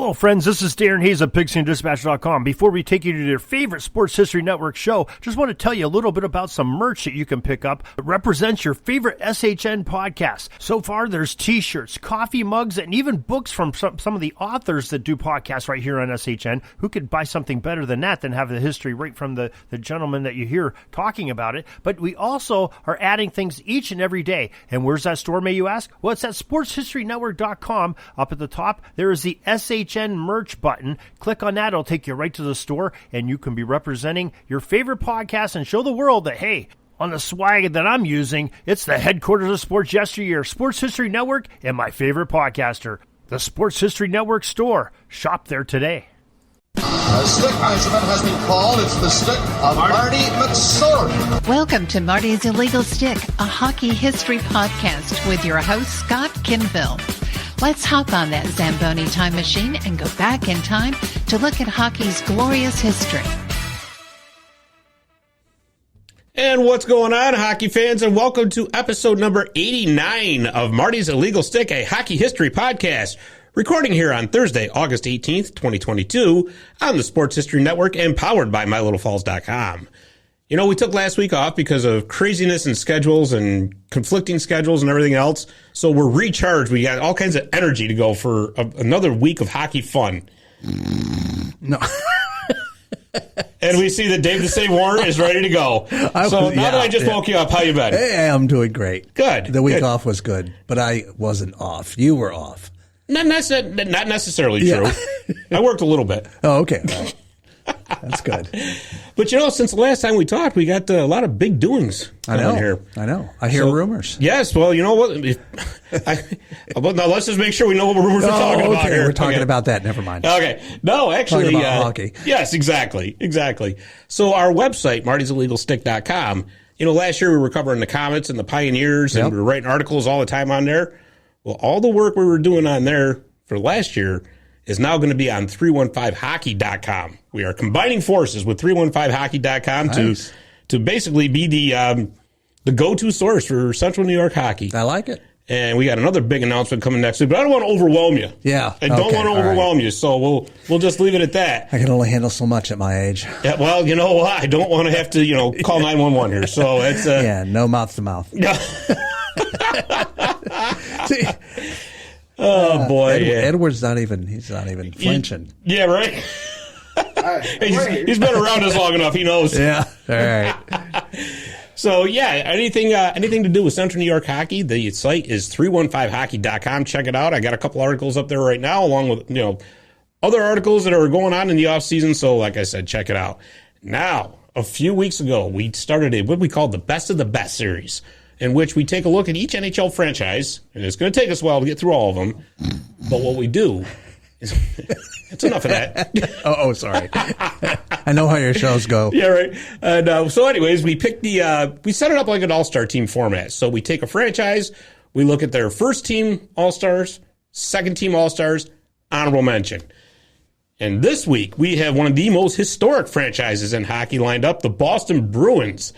Hello, friends. This is Darren Hayes of PigskinDispatch.com. Before we take you to your favorite Sports History Network show, just want to tell you a little bit about some merch that you can pick up that represents your favorite SHN podcast. So far, there's t-shirts, coffee mugs, and even books from some of the authors that do podcasts right here on SHN. Who could buy something better than that than have the history right from the gentleman that you hear talking about it? But we also are adding things each and every day. And where's that store, may you ask? Well, it's at SportsHistoryNetwork.com. Up at the top, there is the SHN merch button. Click on that. It'll take you right to the store, and you can be representing your favorite podcast and show the world that, hey, on the swag that I'm using, it's the headquarters of sports yesteryear, Sports History Network, and my favorite podcaster, the Sports History Network store. Shop there today. A stick measurement has been called. It's the stick of Marty McSorley. Welcome to Marty's Illegal Stick, a hockey history podcast with your host, Scott Kinville. Let's hop on that Zamboni time machine and go back in time to look at hockey's glorious history. And what's going on, hockey fans, and welcome to episode number 89 of Marty's Illegal Stick, a hockey history podcast, recording here on Thursday, August 18th, 2022, on the Sports History Network and powered by MyLittleFalls.com. You know, we took last week off because of craziness in schedules and conflicting schedules and everything else. So we're recharged. We got all kinds of energy to go for another week of hockey fun. No. And we see that Dave the Save Warren is ready to go. Now that I just woke you up, how you been? Hey, I'm doing great. Good. The week off was good, but I wasn't off. You were off. Not necessarily true. I worked a little bit. Oh, okay. All right. That's good. But, you know, since the last time we talked, we got a lot of big doings going here. I know. I hear rumors. Yes. Well, you know what? Now, let's just make sure we know what rumors we're talking about here. We're talking about that. Never mind. Okay. No, actually. Talking about hockey. Yes, exactly. So our website, Marty'sIllegalStick.com, you know, last year we were covering the Comets and the Pioneers, and we were writing articles all the time on there. Well, all the work we were doing on there for last year is now going to be on 315hockey.com. We are combining forces with 315hockey.com to basically be the go-to source for Central New York hockey. I like it. And we got another big announcement coming next week, but I don't want to overwhelm you. Yeah. I don't want to overwhelm you, so we'll just leave it at that. I can only handle so much at my age. Yeah, well, you know what? I don't want to have to, call 911 here. So it's no mouth to mouth. See, boy, Edward's not even flinching. Yeah, right. He's been around us long enough. He knows. Yeah. All right. So, yeah, anything to do with Central New York hockey, the site is 315hockey.com. Check it out. I got a couple articles up there right now, along with, other articles that are going on in the off season. So, like I said, check it out. Now, a few weeks ago, we started what we call the Best of the Best series, in which we take a look at each NHL franchise, and it's going to take us a while to get through all of them. But what we do is, it's enough of that. Sorry. I know how your shows go. Yeah, right. And so anyways, we set it up like an all-star team format. So we take a franchise, we look at their first team all-stars, second team all-stars, honorable mention. And this week, we have one of the most historic franchises in hockey lined up, the Boston Bruins.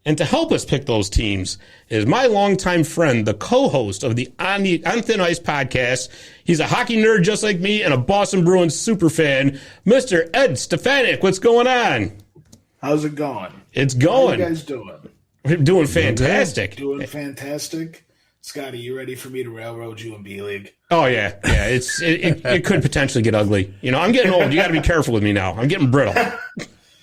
And to help us pick those teams is my longtime friend, the co-host of the On Thin Ice podcast. He's a hockey nerd just like me and a Boston Bruins superfan, Mr. Ed Stefaniak. What's going on? How's it going? It's going. How you guys doing? We're doing fantastic. Doing fantastic. Scotty, you ready for me to railroad you in B-League? Oh, yeah. Yeah, it could potentially get ugly. I'm getting old. You got to be careful with me now. I'm getting brittle.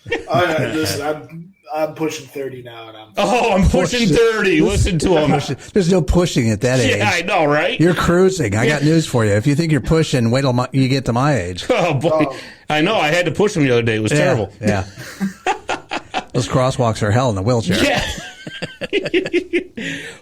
Listen, I'm pushing 30 now, and I'm pushing 30. Listen to him. There's no pushing at that age. Yeah, I know, right? You're cruising. I got news for you. If you think you're pushing, wait till you get to my age. Oh, boy. I know. I had to push him the other day. It was terrible. Yeah. Those crosswalks are hell in the wheelchair. Yeah.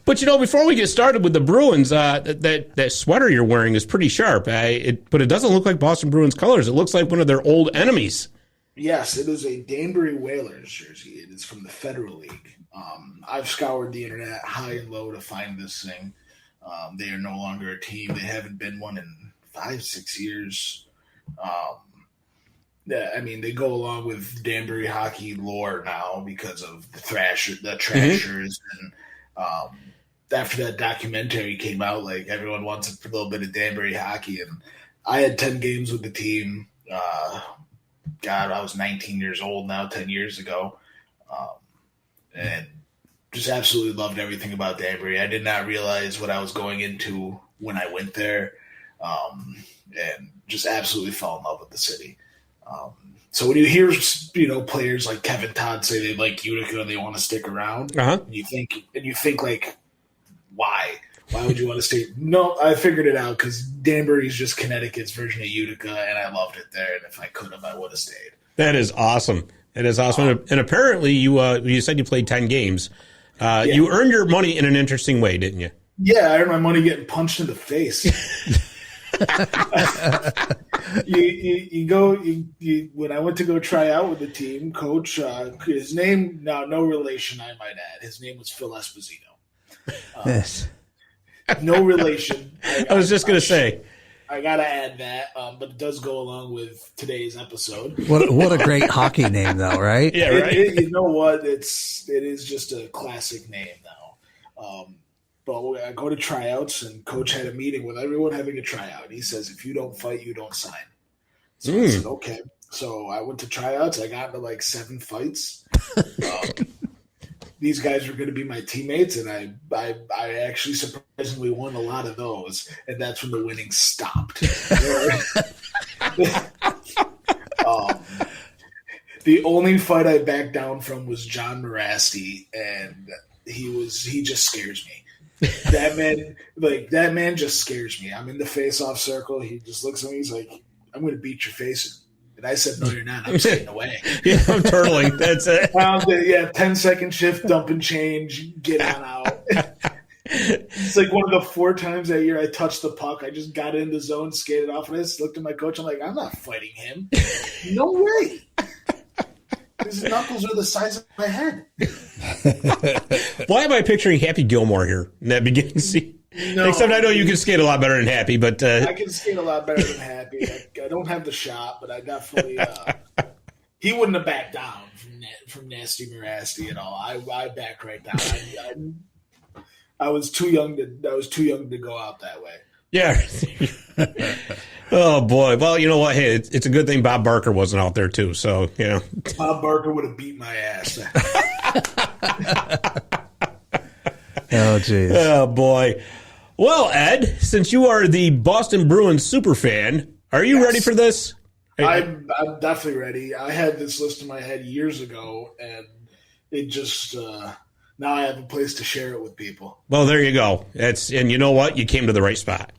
But, before we get started with the Bruins, that sweater you're wearing is pretty sharp. But it doesn't look like Boston Bruins colors. It looks like one of their old enemies. Yes, it is a Danbury Whalers jersey. It is from the Federal League. I've scoured the internet high and low to find this thing. They are no longer a team. They haven't been one in 5-6 years. They go along with Danbury hockey lore now because of the Trashers, and after that documentary came out, like everyone wants a little bit of Danbury hockey, and I had 10 games with the team. God, I was 19 years old now, 10 years ago. And just absolutely loved everything about Danbury. I did not realize what I was going into when I went there, and just absolutely fell in love with the city. So when you hear, players like Kevin Todd say they like Utica and they want to stick around, you think like, why? Why would you want to stay? No, I figured it out because Danbury is just Connecticut's version of Utica, and I loved it there. And if I could have, I would have stayed. That is awesome. It is awesome. And apparently you said you played 10 games. You earned your money in an interesting way, didn't you? Yeah, I earned my money getting punched in the face. When I went to go try out with the team, coach, his name, now no relation, I might add. His name was Phil Esposito. Yes. No relation. I was just going to say. I got to add that, but it does go along with today's episode. What a great hockey name, though, right? Yeah, right. You know what? It is just a classic name now. But I go to tryouts, and coach had a meeting with everyone having a tryout. He says, if you don't fight, you don't sign. So I said, okay. So I went to tryouts. I got into like 7 fights. These guys were going to be my teammates, and I actually surprisingly won a lot of those, and that's when the winning stopped. The only fight I backed down from was John Morasti, and he just scares me. That man just scares me. I'm in the face-off circle. He just looks at me. He's like, I'm going to beat your face in. And I said, no, you're not. I'm staying away. Yeah, I'm turtling. That's it. 10-second shift, dump and change, get on out. It's like one of the 4 times that year I touched the puck. I just got in the zone, skated off, and I just looked at my coach. I'm like, I'm not fighting him. No way. His knuckles are the size of my head. Why am I picturing Happy Gilmore here in that beginning scene? No, except I know you can skate a lot better than Happy, but I can skate a lot better than Happy. I don't have the shot, but I definitely he wouldn't have backed down from Nasty Morasti at all. I backed right down. I was too young to go out that way. Yeah. Oh boy. Well, you know what? Hey, it's a good thing Bob Barker wasn't out there too. So Bob Barker would have beat my ass. Oh geez. Oh boy. Well, Ed, since you are the Boston Bruins super fan, are you ready for this? I'm definitely ready. I had this list in my head years ago, and it just now I have a place to share it with people. Well, there you go. And you know what? You came to the right spot.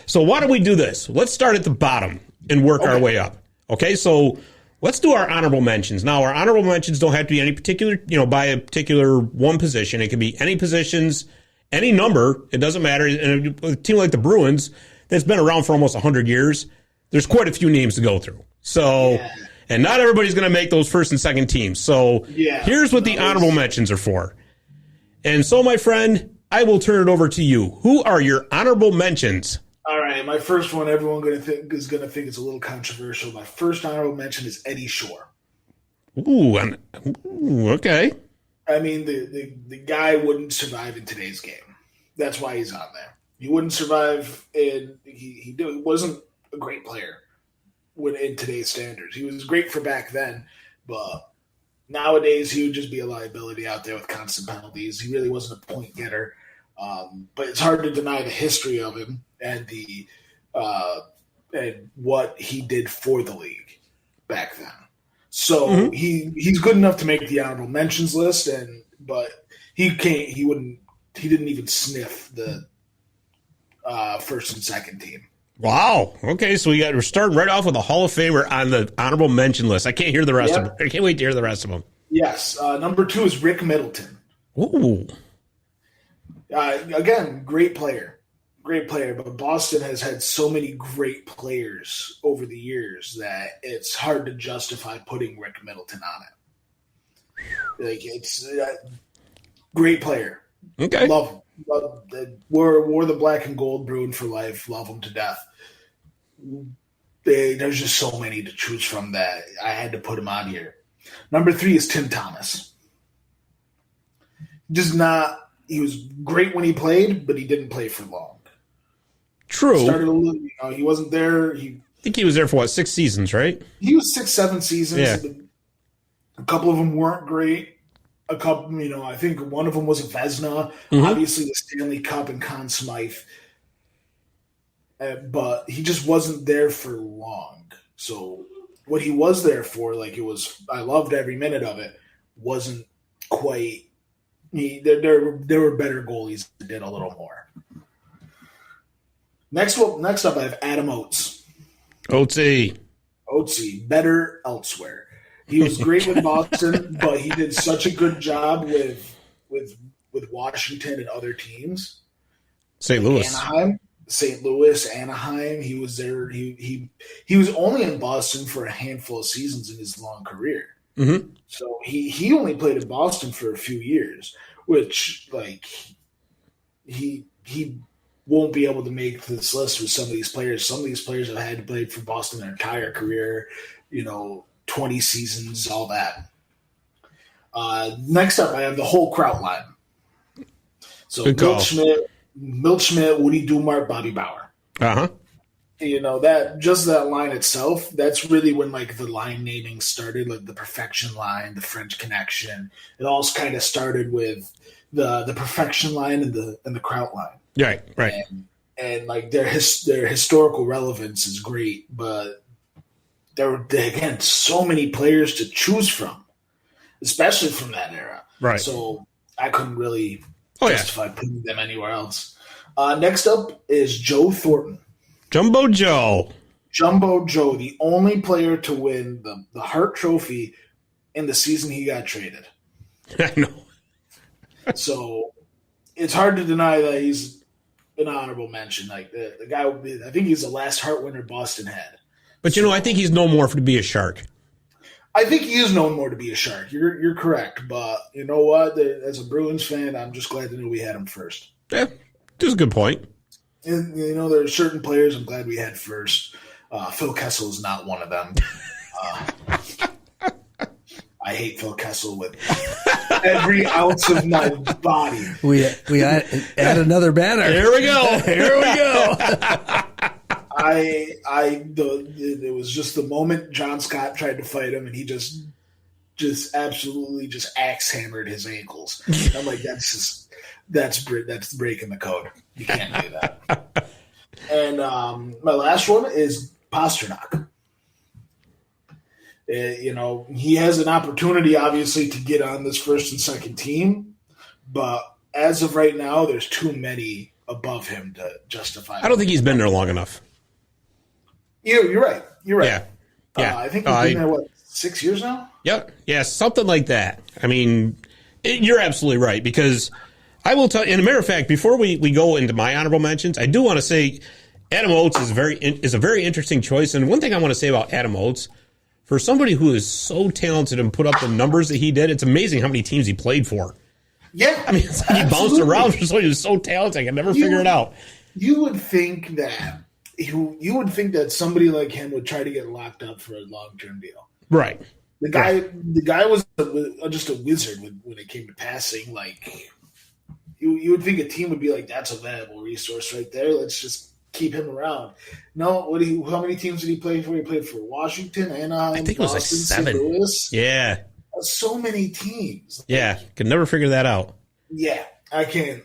So why don't we do this? Let's start at the bottom and work our way up. Okay, so let's do our honorable mentions. Now, our honorable mentions don't have to be any particular, by a particular one position. It can be any positions, any number. It doesn't matter. And a team like the Bruins that's been around for almost 100 years, there's quite a few names to go through. So, and not everybody's going to make those first and second teams. So here's what the honorable mentions are for. And so, my friend, I will turn it over to you. Who are your honorable mentions? All right, my first one, everyone is going to think it's a little controversial. My first honorable mention is Eddie Shore. Ooh, okay. I mean, the guy wouldn't survive in today's game. That's why he's on there. He wouldn't survive he wasn't a great player in today's standards. He was great for back then, but nowadays he would just be a liability out there with constant penalties. He really wasn't a point getter. But it's hard to deny the history of him and and what he did for the league back then. So he's good enough to make the honorable mentions list, but he didn't even sniff the first and second team. Wow. Okay, so we're starting right off with a Hall of Famer on the honorable mention list. I can't hear the rest of them. I can't wait to hear the rest of them. Yes. Number 2 is Rick Middleton. Ooh. Again, great player. But Boston has had so many great players over the years that it's hard to justify putting Rick Middleton on it. Like, it's great player. Okay. Love him. Wore the black and gold Bruin for life. Love him to death. There's just so many to choose from that I had to put him on here. Number 3 is Tim Thomas. He was great when he played, but he didn't play for long. True. Started a little, he wasn't there. I think he was there for 6 seasons, right? He was 6, 7 seasons. Yeah. A couple of them weren't great. A couple, I think one of them was a Vezina. Obviously, the Stanley Cup and Conn Smythe. But he just wasn't there for long. So what he was there for, I loved every minute of it, wasn't quite. There were better goalies that did a little more. Next up, I have Adam Oates. Oatesy, better elsewhere. He was great with Boston, but he did such a good job with Washington and other teams. St. Louis. Anaheim, St. Louis, Anaheim. He was there. He was only in Boston for a handful of seasons in his long career. Mm-hmm. So he only played in Boston for a few years, which he won't be able to make this list with some of these players. Some of these players have had to play for Boston their entire career, 20 seasons, all that. Next up, I have the whole Kraut line. So Milt Schmidt, Woody Dumart, Bobby Bauer. Uh-huh. That line itself, that's really when the line naming started, the Perfection line, the French Connection. It all kind of started with the Perfection line and the Kraut line. Right. And their historical relevance is great, but there were, again, so many players to choose from, especially from that era. Right. So I couldn't really justify putting them anywhere else. Next up is Joe Thornton. Jumbo Joe, the only player to win the Hart Trophy in the season he got traded. I know. So it's hard to deny that he's an honorable mention. The guy, I think he's the last Hart winner Boston had. But I think he's known more to be a Shark. I think he is known more to be a Shark. You're correct, but you know what? As a Bruins fan, I'm just glad to know we had him first. Yeah, that's a good point. And there are certain players I'm glad we had first. Phil Kessel is not one of them. I hate Phil Kessel with every ounce of my body. We add another banner. Here we go. It was just the moment John Scott tried to fight him, and he just absolutely axe hammered his ankles. I'm like, that's breaking the code. You can't do that. And my last one is Pasternak. He has an opportunity, obviously, to get on this first and second team, but as of right now, there's too many above him to justify. I don't think he's been there long enough. You're right. Yeah. I think he's been there, 6 years now? Yeah, something like that. I mean, you're absolutely right, because I will tell you, and a matter of fact, before we go into my honorable mentions, I do want to say Adam Oates is a very interesting choice. And one thing I want to say about Adam Oates, for somebody who is so talented and put up the numbers that he did, it's amazing how many teams he played for. Yeah. I mean, he bounced around for somebody who's so talented. I can never figure it out. You would think that somebody like him would try to get locked up for a long-term deal. Right. The guy was just a wizard when it came to passing. You would think a team would be like, that's a valuable resource right there. Let's just keep him around. No, how many teams did he play for? He played for Washington, Anaheim, I think it was Boston, 7. St. Louis. Yeah. So many teams. Yeah, could never figure that out. Yeah, I can't.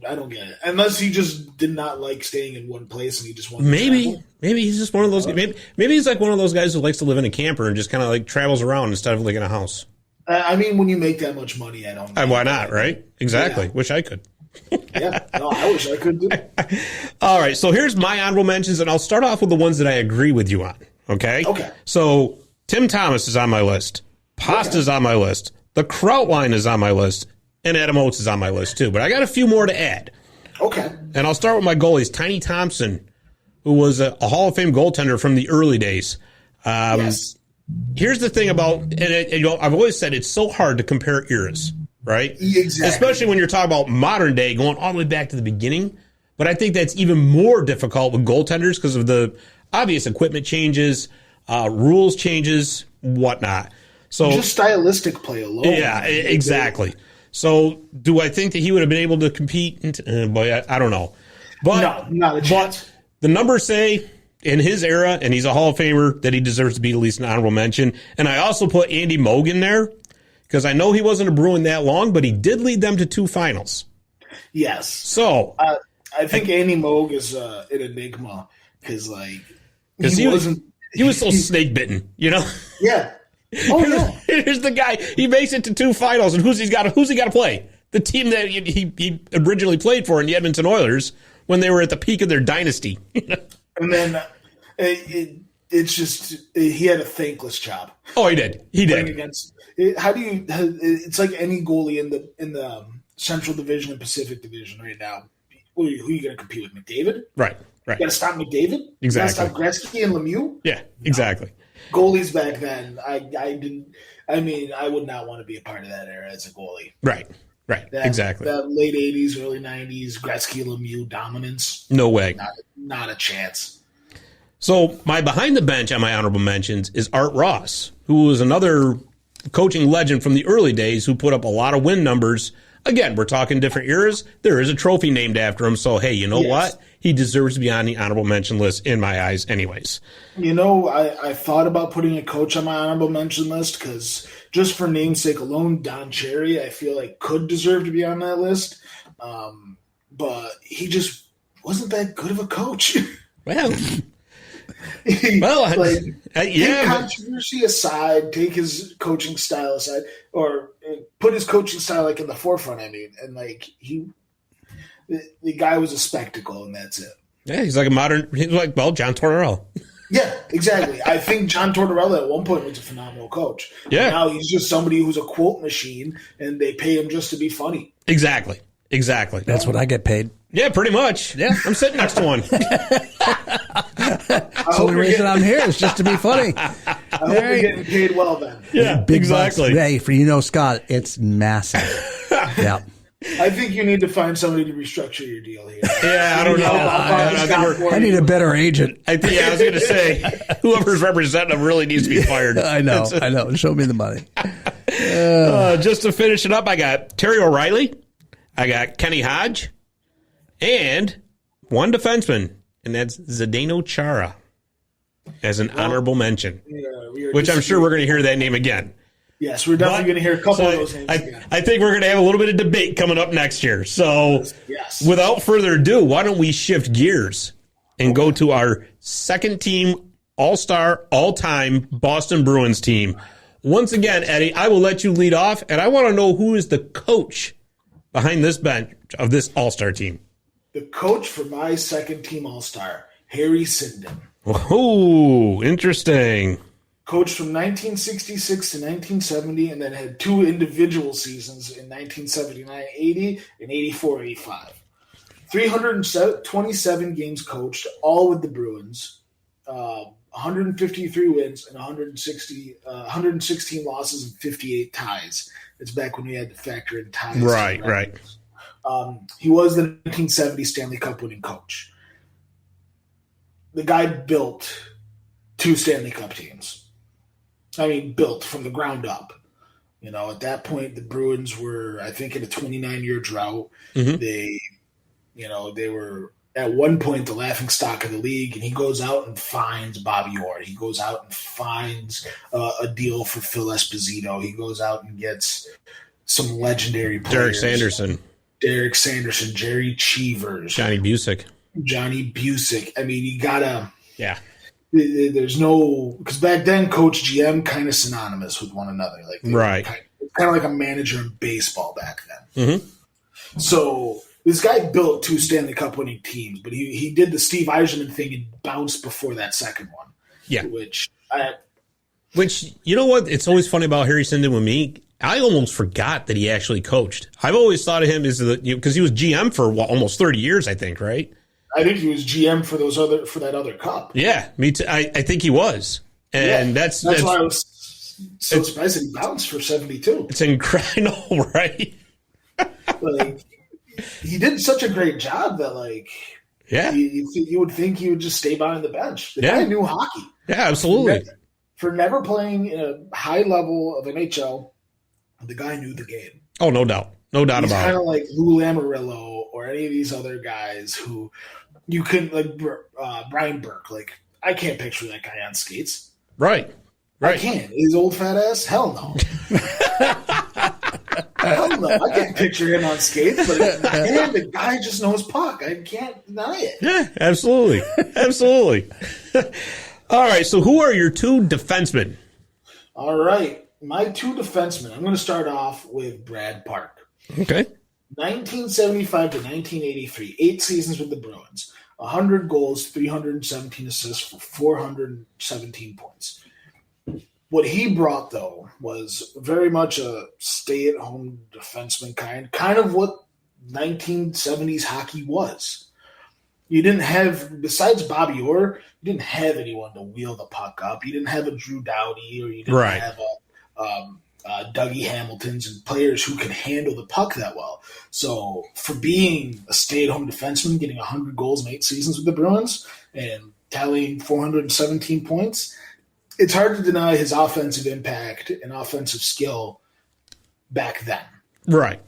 I don't get it. Unless he just did not like staying in one place and he just wanted to travel. Maybe he's just one of those. Maybe he's like one of those guys who likes to live in a camper and just kind of travels around instead of living in a house. I mean, when you make that much money, I don't know. Why not, right? Exactly. Yeah. Wish I could. Yeah, no, I wish I could do. All right, so here's my honorable mentions, and I'll start off with the ones that I agree with you on, okay? Okay. So Tim Thomas is on my list. Pasta's on my list. The Kraut line is on my list. And Adam Oates is on my list, too. But I got a few more to add. Okay. And I'll start with my goalies. Tiny Thompson, who was a Hall of Fame goaltender from the early days. Yes. Here's the thing about, and I've always said it's so hard to compare eras, right? Exactly. Especially when you're talking about modern day, going all the way back to the beginning. But I think that's even more difficult with goaltenders because of the obvious equipment changes, rules changes, whatnot. So just stylistic play alone. Yeah, exactly. So do I think that he would have been able to compete? Boy, I don't know. But, No, not a chance. But the numbers say in his era, and he's a Hall of Famer, that he deserves to be at least an honorable mention. And I also put Andy Moog in there because I know he wasn't a Bruin that long, but he did lead them to 2 finals. Yes. So I think Andy Moog is an enigma because he was so snake bitten, you know. Yeah. Oh yeah. Here's the guy. He makes it to 2 finals, and who's he got to play? The team that he originally played for in the Edmonton Oilers when they were at the peak of their dynasty. And then it's just he had a thankless job. Oh, he did. He did. It's like any goalie in the Central Division and Pacific Division right now. Who are you going to compete with? McDavid? Right. You got to stop McDavid? Exactly. You got to stop Gretzky and Lemieux? Yeah, exactly. Goalies back then, I would not want to be a part of that era as a goalie. Right. Exactly. That late 80s, early 90s, Gretzky, Lemieux dominance. No way. Not a chance. So my behind the bench on my honorable mentions is Art Ross, who was another coaching legend from the early days who put up a lot of win numbers. Again, we're talking different eras. There is a trophy named after him. So, hey, you know what? He deserves to be on the honorable mention list in my eyes anyways. You know, I thought about putting a coach on my honorable mention list because just for namesake alone, Don Cherry, I feel like could deserve to be on that list. But he just wasn't that good of a coach. Well, take controversy aside, take his coaching style aside, or put his coaching style in the forefront. And the guy was a spectacle, and that's it. Yeah, he's like John Tortorella. Yeah, exactly. I think John Tortorella at one point was a phenomenal coach. Yeah. And now he's just somebody who's a quote machine, and they pay him just to be funny. Exactly. That's what I get paid. Yeah, pretty much. Yeah, I'm sitting next to one. That's the only reason I'm here is just to be funny. I hope you're getting paid well then. Yeah, Big exactly. Bucks. Hey, Scott, it's massive. Yeah. I think you need to find somebody to restructure your deal here. Yeah, I don't know. I need a better agent. I was going to say, whoever's representing him really needs to be fired. I know. Show me the money. Just to finish it up, I got Terry O'Reilly. I got Kenny Hodge. And one defenseman, and that's Zdeno Chara as an honorable mention, which I'm sure we're going to hear that name again. Yes, we're definitely going to hear a couple of those names again. I think we're going to have a little bit of debate coming up next year. So without further ado, why don't we shift gears and go to our second team all-star, all-time Boston Bruins team. Once again, Eddie, I will let you lead off, and I want to know who is the coach behind this bench of this all-star team. The coach for my second team all-star, Harry Sinden. Oh, interesting. Coached from 1966 to 1970 and then had 2 individual seasons in 1979-80 and 84-85. 327 games coached, all with the Bruins. 153 wins and 116 losses and 58 ties. It's back when we had to factor in ties. Right. He was the 1970 Stanley Cup winning coach. The guy built 2 Stanley Cup teams. Built from the ground up. At that point, the Bruins were, I think, in a 29-year drought. Mm-hmm. They were at one point the laughingstock of the league, and he goes out and finds Bobby Orr. He goes out and finds a deal for Phil Esposito. He goes out and gets some legendary players. Derek Sanderson, Jerry Cheevers. Johnny Busick. You gotta... Yeah. There's no... Because back then, Coach GM kind of synonymous with one another. Right. Kind of like a manager in baseball back then. Mm-hmm. So... This guy built 2 Stanley Cup winning teams, but he did the Steve Yzerman thing and bounced before that second one. Yeah. Which, you know what? It's always funny about Harry Sinden with me. I almost forgot that he actually coached. I've always thought of him as because he was GM for almost 30 years, I think, right? I think he was GM for that other cup. Yeah, me too. I think he was. And that's why I was so surprised that he bounced for 72. It's incredible, right? He did such a great job that, you would think he would just stay behind the bench. The guy knew hockey. Yeah, absolutely. For never playing in a high level of NHL, the guy knew the game. Oh, no doubt. No doubt about it. He's kind of like Lou Lamoriello or or any of these other guys who you couldn't, like Brian Burke. Like, I can't picture that guy on skates. Right. I can't. His old fat ass? Hell no. Hell no. I can't picture him on skates, but man, the guy just knows puck. I can't deny it. Yeah, absolutely. Absolutely. All right, so who are your two defensemen? All right. My two defensemen. I'm going to start off with Brad Park. Okay. 1975 to 1983, 8 seasons with the Bruins. 100 goals, 317 assists for 417 points. What he brought, though, was very much a stay-at-home defenseman kind of what 1970s hockey was. You didn't have, besides Bobby Orr, you didn't have anyone to wheel the puck up. You didn't have a Drew Doughty, or you didn't have a Dougie Hamiltons and players who could handle the puck that well. So for being a stay-at-home defenseman, getting 100 goals in 8 seasons with the Bruins and tallying 417 points, it's hard to deny his offensive impact and offensive skill back then. Right.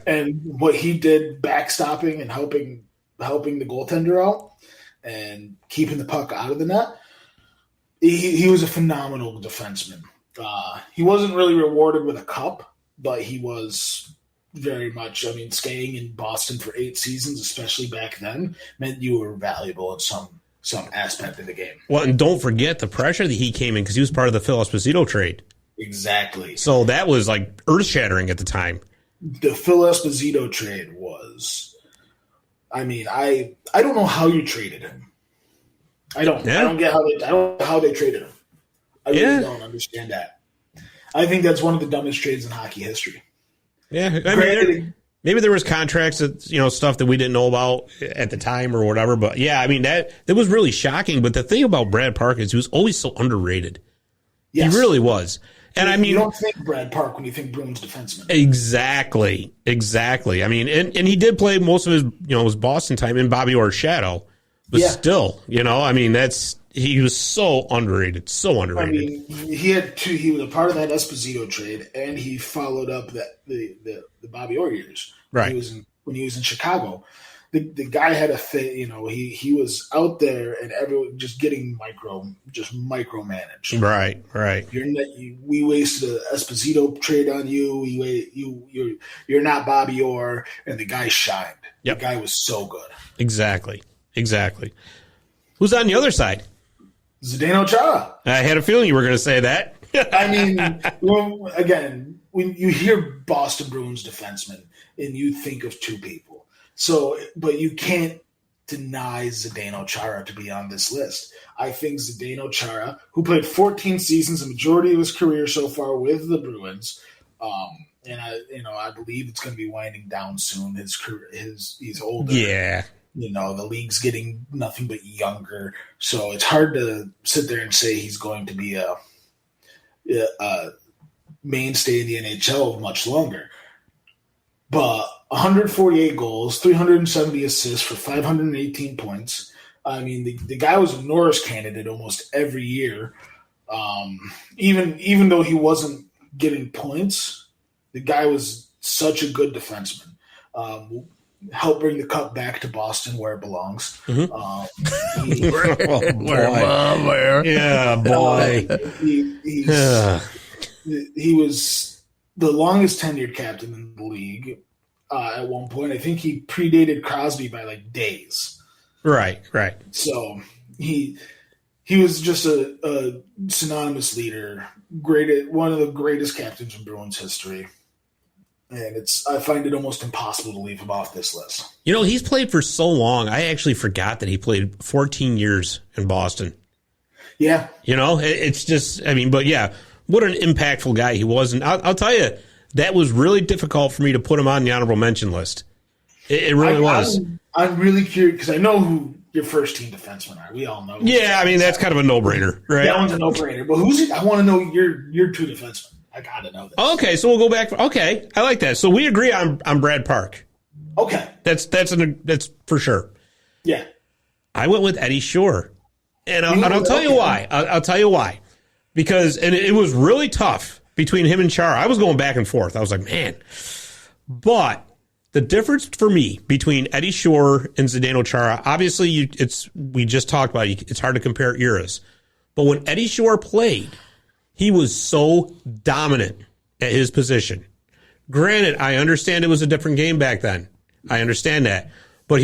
And what he did backstopping and helping the goaltender out and keeping the puck out of the net, he was a phenomenal defenseman. He wasn't really rewarded with a cup, but he was very much, staying in Boston for 8 seasons, especially back then, meant you were valuable in some aspect of the game. Well, and don't forget the pressure that he came in because he was part of the Phil Esposito trade. Exactly. So that was like earth-shattering at the time. The Phil Esposito trade was, I don't know how you traded him. I don't get how they traded him. I really don't understand that. I think that's one of the dumbest trades in hockey history. Yeah, maybe there was contracts that, stuff that we didn't know about at the time or whatever. But yeah, that was really shocking. But the thing about Brad Park is he was always so underrated. Yes. He really was. And you don't think Brad Park when you think Bruins defenseman. Exactly. And he did play most of his Boston time in Bobby Orr's shadow. But still, he was so underrated. He was a part of that Esposito trade, and he followed up the Bobby Orr years. Right. When he was in Chicago. The guy had a fit, he was out there and everyone just getting micromanaged. Right. We wasted an Esposito trade on you. You're not Bobby Orr, and the guy shined. Yep. The guy was so good. Exactly. Who's on the other side? Zdeno Chara. I had a feeling you were going to say that. Again, when you hear Boston Bruins defenseman and you think of two people. But you can't deny Zdeno Chara to be on this list. I think Zdeno Chara, who played 14 seasons, the majority of his career so far with the Bruins, and I believe it's going to be winding down soon. His career, he's older. Yeah. The league's getting nothing but younger, so it's hard to sit there and say he's going to be a mainstay in the NHL much longer. But 148 goals, 370 assists for 518 points. The guy was a Norris candidate almost every year. Even though he wasn't getting points, the guy was such a good defenseman. Helped bring the cup back to Boston where it belongs. Mm-hmm. Yeah, boy. He was the longest tenured captain in the league at one point. I think he predated Crosby by days. Right. So he was just a synonymous leader, one of the greatest captains in Bruins history. And I find it almost impossible to leave him off this list. He's played for so long. I actually forgot that he played 14 years in Boston. Yeah. It's just, but yeah, what an impactful guy he was. And I'll tell you, that was really difficult for me to put him on the honorable mention list. It really was. I'm really curious because I know who your first team defensemen are. We all know. Yeah, that's kind of a no-brainer, right? That one's a no-brainer. But I want to know your two defensemen. I gotta know this. Okay, so we'll go back. Okay, I like that. So we agree on Brad Park. Okay, that's for sure. Yeah, I went with Eddie Shore, and I'll tell you why. I'll tell you why, because it was really tough between him and Chara. I was going back and forth. I was like, man, but The difference for me between Eddie Shore and Zdeno Chara, obviously, we just talked about it. It's hard to compare eras. But when Eddie Shore played, he was so dominant at his position. Granted, I understand it was a different game back then. I understand that. But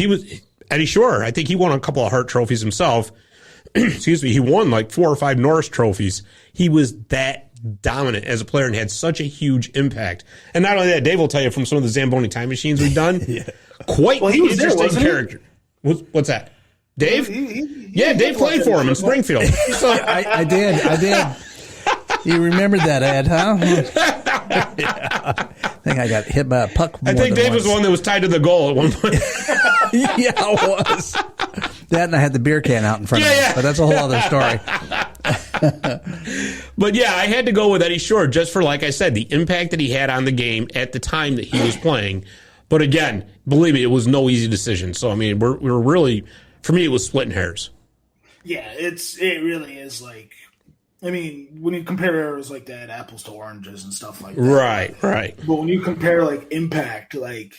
Eddie Shore, I think he won a couple of Hart trophies himself. Excuse me. He won like 4 or 5 Norris trophies. He was that dominant as a player and had such a huge impact. And not only that, Dave will tell you from some of the Zamboni time machines we've done, quite interesting character. What's that? Dave? Dave played for him in Springfield. So, I did. You remembered that, Ed, huh? Yeah. I think I got hit by a puck. I think Dave was the one that was tied to the goal at one point. Yeah, it was. That and I had the beer can out in front of me. But that's a whole other story. But yeah, I had to go with Eddie Shore just for, like I said, the impact that he had on the game at the time that he was playing. But again, believe me, it was no easy decision. So, I mean, we're really, for me, it was splitting hairs. Yeah, it really is like, I mean, when you compare eras like that, apples to oranges and stuff like that. Right. But when you compare like impact, like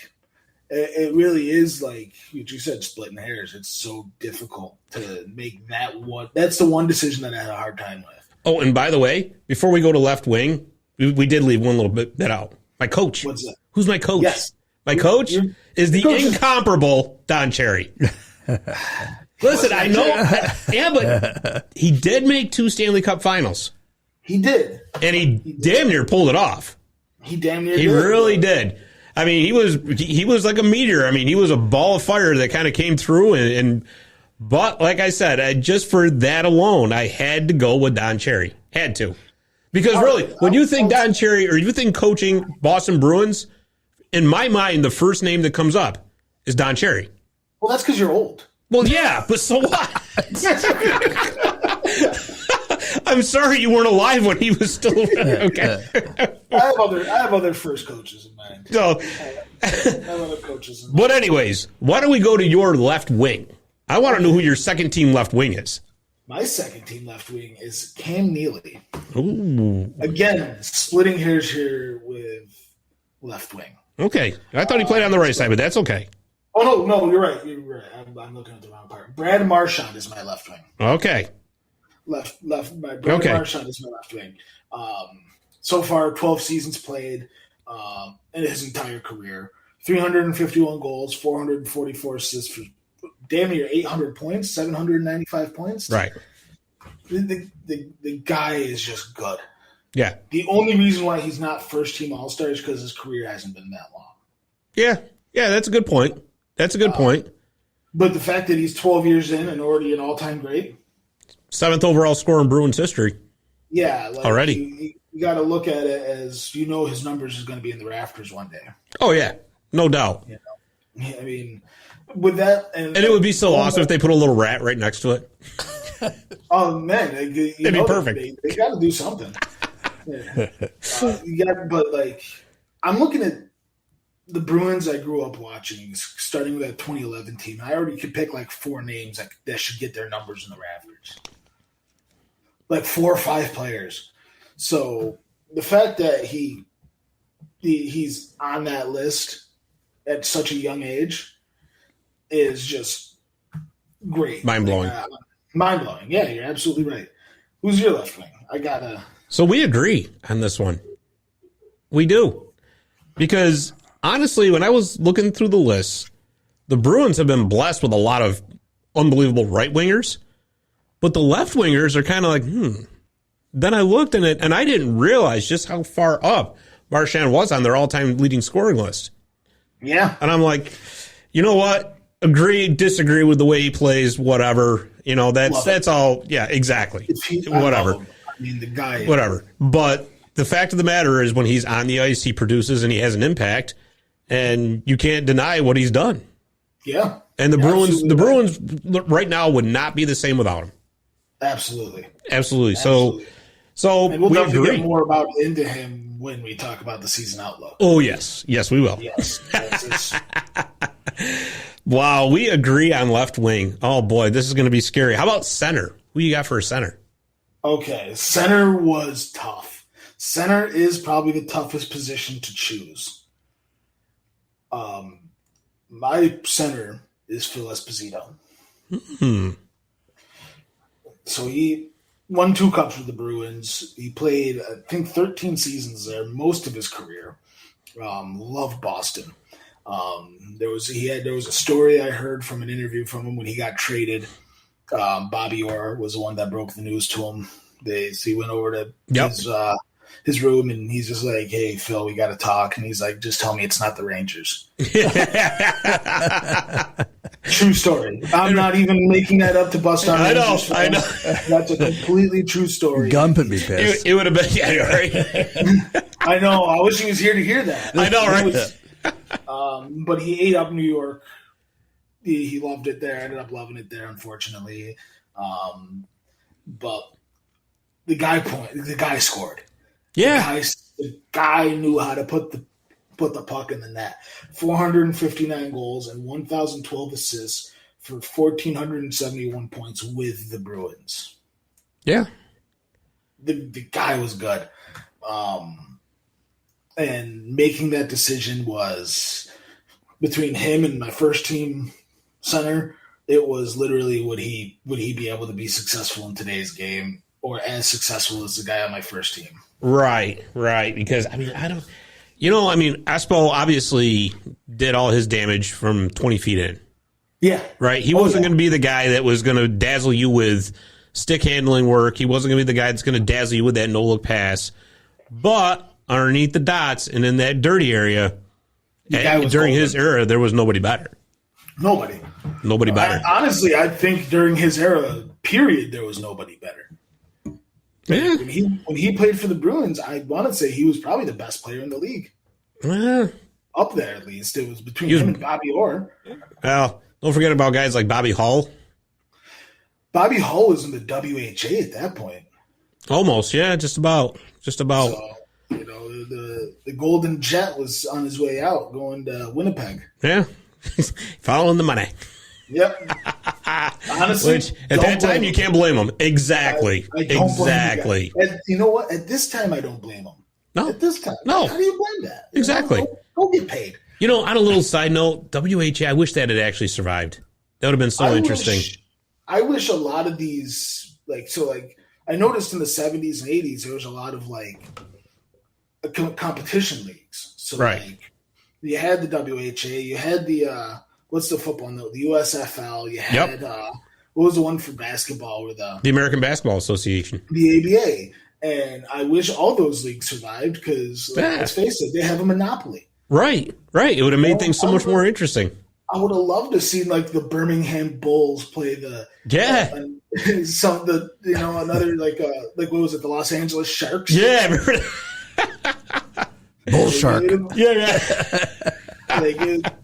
it really is like what you said, splitting hairs. It's so difficult to make that one. That's the one decision that I had a hard time with. Oh, and by the way, before we go to left wing, we did leave one little bit out. My coach. What's that? Who's my coach? Yes. My coach is the incomparable Don Cherry. Listen, I know. Yeah, but he did make 2 Stanley Cup finals. He did. And he damn near pulled it off. He damn near did. He really did. I mean, he was like a meteor. I mean, he was a ball of fire that kind of came through. But like I said, just for that alone, I had to go with Don Cherry. Had to. Because really, when you think Don Cherry or you think coaching Boston Bruins, in my mind, the first name that comes up is Don Cherry. Well, that's because you're old. Well, yeah, but so what? I'm sorry you weren't alive when he was still okay. I have other first coaches in mind. So, I have other coaches in mind. But anyways, why don't we go to your left wing? I want to know who your second team left wing is. My second team left wing is Cam Neely. Ooh. Again, splitting hairs here with left wing. Okay. I thought he played on the right side, but that's okay. Oh, no, you're right. I'm looking at the wrong part. Brad Marchand is my left wing. Okay. Brad Marchand is my left wing. So far, 12 seasons played in his entire career. 351 goals, 444 assists for damn near 800 points, 795 points. Right. The guy is just good. Yeah. The only reason why he's not first-team All-Star is because his career hasn't been that long. Yeah, that's a good point. Point. But the fact that he's 12 years in and already an all-time great. 7th overall scorer in Bruins history. Yeah. Already. You got to look at it as, his numbers is going to be in the rafters one day. Oh, yeah. No doubt. I mean, with that. And it would be so awesome if they put a little rat right next to it. Oh, man. It'd be perfect. They got to do something. I'm looking at the Bruins I grew up watching, starting with that 2011 team. I already could pick like 4 names that should get their numbers in the rafters. Like 4 or 5 players. So the fact that he's on that list at such a young age is just great. Mind-blowing. Mind-blowing. Yeah, you're absolutely right. Who's your left wing? So we agree on this one. We do. Because honestly, when I was looking through the list, the Bruins have been blessed with a lot of unbelievable right wingers, but the left wingers are kind of like, Then I looked in it, and I didn't realize just how far up Marchand was on their all-time leading scoring list. Yeah. And I'm like, you know what? Agree, disagree with the way he plays, whatever. That's all. Yeah, exactly. Whatever. I mean, the guy. Whatever. But the fact of the matter is when he's on the ice, he produces and he has an impact, and you can't deny what he's done. Yeah. And the Bruins right now would not be the same without him. Absolutely. So and we'll we definitely agree. get more into him when we talk about the season outlook. Oh, yes. Yes, we will. Yes. Wow, we agree on left wing. Oh, boy, this is going to be scary. How about center? Who you got for a center? Okay, center was tough. Center is probably the toughest position to choose. My center is Phil Esposito. So he won 2 cups with the Bruins. He played, I think, 13 seasons there, most of his career. Loved Boston. There was a story I heard from an interview from him when he got traded. Bobby Orr was the one that broke the news to him. He went over to his room, and he's just like, "Hey, Phil, we got to talk." And he's like, "Just tell me it's not the Rangers." True story. I'm not even making that up to bust on Rangers. I know. That's a completely true story. Gump would be pissed. It would have been, yeah, right? I know. I wish he was here to hear that. I know, right? But he ate up New York. He loved it there. Ended up loving it there, unfortunately. But the guy scored. Yeah. The guy knew how to put the puck in the net. 459 goals and 1,012 assists for 1,471 points with the Bruins. Yeah. The guy was good. And making that decision was between him and my first team center. It was literally would he be able to be successful in today's game or as successful as the guy on my first team? Right. Because Espo obviously did all his damage from 20 feet in. Yeah. Right. He wasn't going to be the guy that was going to dazzle you with stick handling work. He wasn't going to be the guy that's going to dazzle you with that no look pass. But underneath the dots and in that dirty area, during his era, there was nobody better. Nobody better. Honestly, I think during his era, period, there was nobody better. Yeah. When he played for the Bruins, I want to say he was probably the best player in the league. Up there, at least. It was between him and Bobby Orr. Well, don't forget about guys like Bobby Hull. Bobby Hull was in the WHA at that point. Almost, yeah, just about. So, the Golden Jet was on his way out, going to Winnipeg. Yeah, following the money. Yep. Honestly, which at that time you can't blame him. Exactly. I don't exactly. Blame him. You know what? At this time, I don't blame him. No. At this time, no. How do you blame that? Exactly. Don't get paid. On a little side note, WHA, I wish that had actually survived. That would have been so interesting. I wish a lot of these, I noticed in the 70s and 80s, there was a lot of competition leagues. So right. You had the WHA, you had the what's the football note? The USFL. You had what was the one for basketball? Or the American Basketball Association, the ABA. And I wish all those leagues survived because, let's face it, they have a monopoly. Right. It would have made things so much more interesting. I would have loved to see the Birmingham Bulls play the another what was it, the Los Angeles Sharks? Yeah, Bull Shark.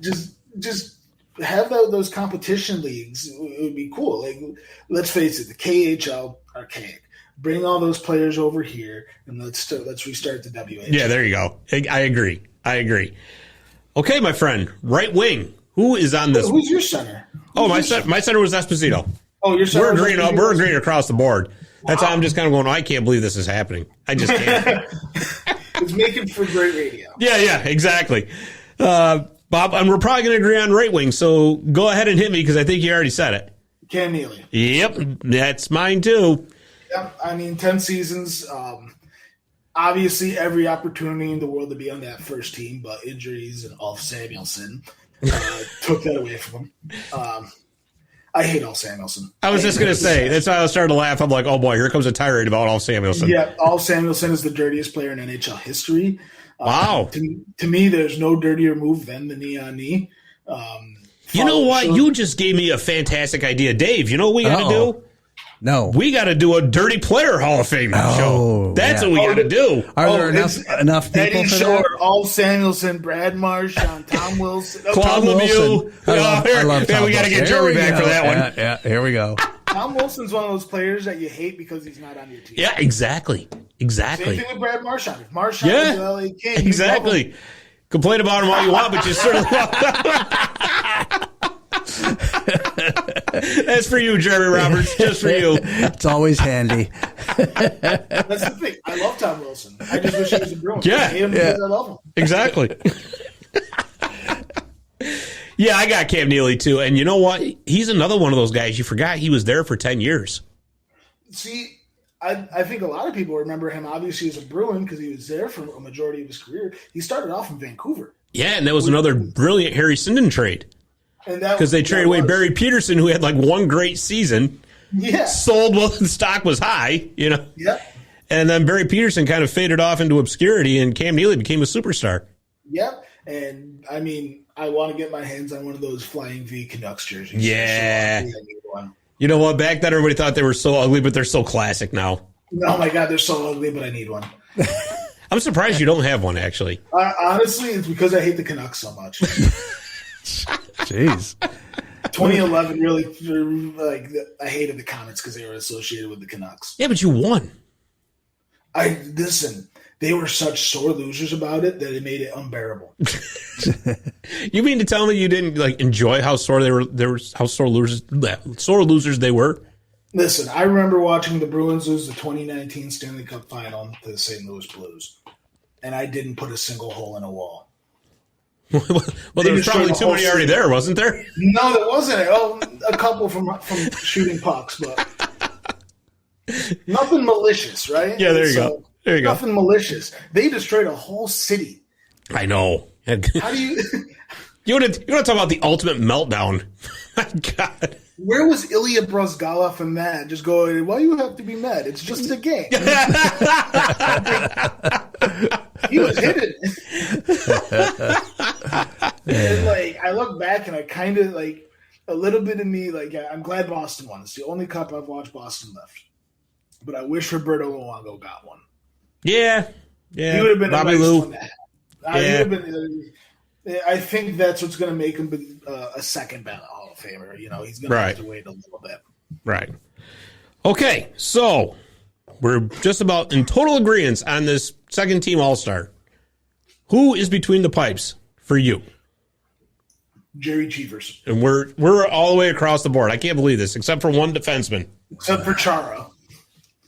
Just have those competition leagues. It would be cool. Let's face it, the KHL archaic. Bring all those players over here and let's restart the WHA. Yeah, there you go. I agree. Okay, my friend, right wing. Who is on this? Who's your center? My center was Esposito. Oh, your center. We're agreeing across the board. That's how I'm just kind of going, I can't believe this is happening. I just can't. It's making for great radio. Yeah, exactly. Bob, and we're probably going to agree on right wing, so go ahead and hit me because I think you already said it. Cam Neely. Yep, that's mine too. Yep, 10 seasons. Obviously, every opportunity in the world to be on that first team, but injuries and Ulf Samuelsson took that away from him. I hate Ulf Samuelsson. I was just going to say, that's why I was starting to laugh. I'm like, oh boy, here comes a tirade about Ulf Samuelsson. Yeah, Ulf Samuelsson is the dirtiest player in NHL history. Wow. To me, there's no dirtier move than the knee-on-knee. You know what? You just gave me a fantastic idea. Dave, you know what we got to do? No. We got to do a Dirty Player Hall of Fame show. That's what we got to do. Are there enough people Eddie for Shore, that? Ulf Samuelsson, Brad Marchand, Tom Wilson. Claude Lemieux. I love Tom we got to get Jeremy back for that one. Yeah, here we go. Tom Wilson's one of those players that you hate because he's not on your team. Yeah, exactly. Same thing with Brad Marchand. If Marchand was the LA King, exactly. Complain about him all you want, but you certainly That's for you, Jeremy Roberts. Just for you. It's always handy. That's the thing. I love Tom Wilson. I just wish he was a Bruin. Yeah. I hate him because I love him. Exactly. Yeah, I got Cam Neely too. And you know what? He's another one of those guys. You forgot he was there for 10 years. See, I think a lot of people remember him obviously as a Bruin because he was there for a majority of his career. He started off in Vancouver. Yeah, and that was another brilliant Harry Sinden trade. Because they traded away Barry Peterson, who had like one great season. Yeah. Sold while the stock was high, you know. Yeah. And then Barry Peterson kind of faded off into obscurity, and Cam Neely became a superstar. Yep. And, I mean, I want to get my hands on one of those Flying V Canucks jerseys. Yeah. So I need one. You know what? Back then, everybody thought they were so ugly, but they're so classic now. Oh, my God, they're so ugly, but I need one. I'm surprised you don't have one, actually. Honestly, it's because I hate the Canucks so much. Jeez. 2011 really, like, I hated the Comets because they were associated with the Canucks. Yeah, but you won. Listen, they were such sore losers about it that it made it unbearable. You mean to tell me you didn't like enjoy how sore they were? How sore losers they were. Listen, I remember watching the Bruins lose the 2019 Stanley Cup Final to the St. Louis Blues, and I didn't put a single hole in a wall. Well, there was probably too many already there, wasn't there? No, there wasn't. Oh, a couple from shooting pucks, but nothing malicious, right? Yeah, there you go. There you go. Nothing malicious. They destroyed a whole city. I know. How do you? You want to talk about the ultimate meltdown? My God. Where was Ilya Brozgalov and that? Just going, why you have to be mad? It's just a game. He was hidden. And like, I look back and I kind of like a little bit of me, like, I'm glad Boston won. It's the only cup I've watched Boston lift. But I wish Roberto Luongo got one. Yeah. He would have been Bobby a nice Lou. one to have. I think that's what's going to make him a second ballot Hall of Famer. You know, he's going to have to wait a little bit. Right. Okay, so we're just about in total agreement on this second team All-Star. Who is between the pipes for you? Jerry Cheevers. And we're all the way across the board. I can't believe this, except for one defenseman. Except for Chara.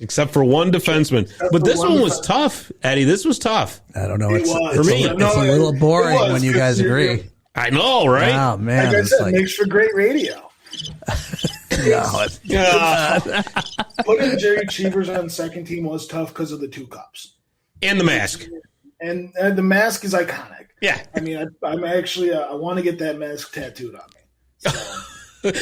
Except for one defenseman. But this one was tough, Eddie. This was tough. I don't know. It was. For me. It's a little boring when you guys agree. I know, right? Oh, man. Like I said, it makes for great radio. Putting Jerry Cheevers on second team was tough because of the two cups. And the mask. And the mask is iconic. Yeah. I mean, I'm actually, I want to get that mask tattooed on me. So.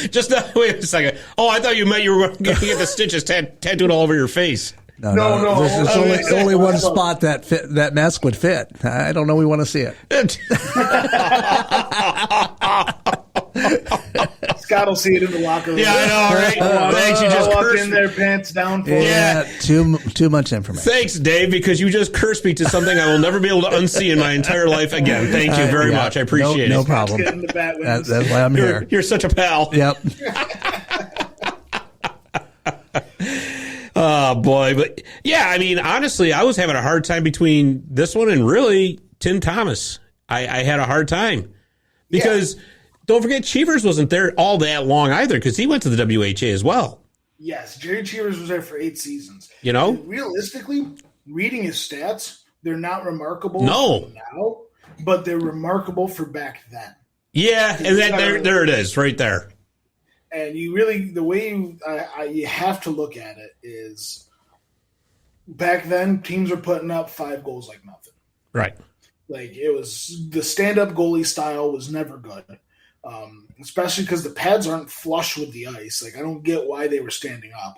Just wait a second. Oh, I thought you meant you were going to get the stitches tattooed all over your face. No. There's only one spot that mask would fit. I don't know. We want to see it. Scott will see it in the locker room. Yeah, I know, right? Thanks, you just walk cursed in me. there, pants down. Yeah, too much information. Thanks, Dave, because you just cursed me to something I will never be able to unsee in my entire life again. Thank you very much. I appreciate it. No problem. Get in the bat with That's why I'm here. You're such a pal. Yep. Oh, boy. But, yeah, I mean, honestly, I was having a hard time between this one and really Tim Thomas. I had a hard time because don't forget Cheevers wasn't there all that long either because he went to the WHA as well. Yes, Jerry Cheevers was there for 8 seasons. You know? And realistically, reading his stats, they're not remarkable now, but they're remarkable for back then. Yeah, and there it is, right there. And you really, the way you have to look at it is back then, teams were putting up 5 goals like nothing. Right. Like, it was, the stand-up goalie style was never good, especially because the pads aren't flush with the ice. Like, I don't get why they were standing up.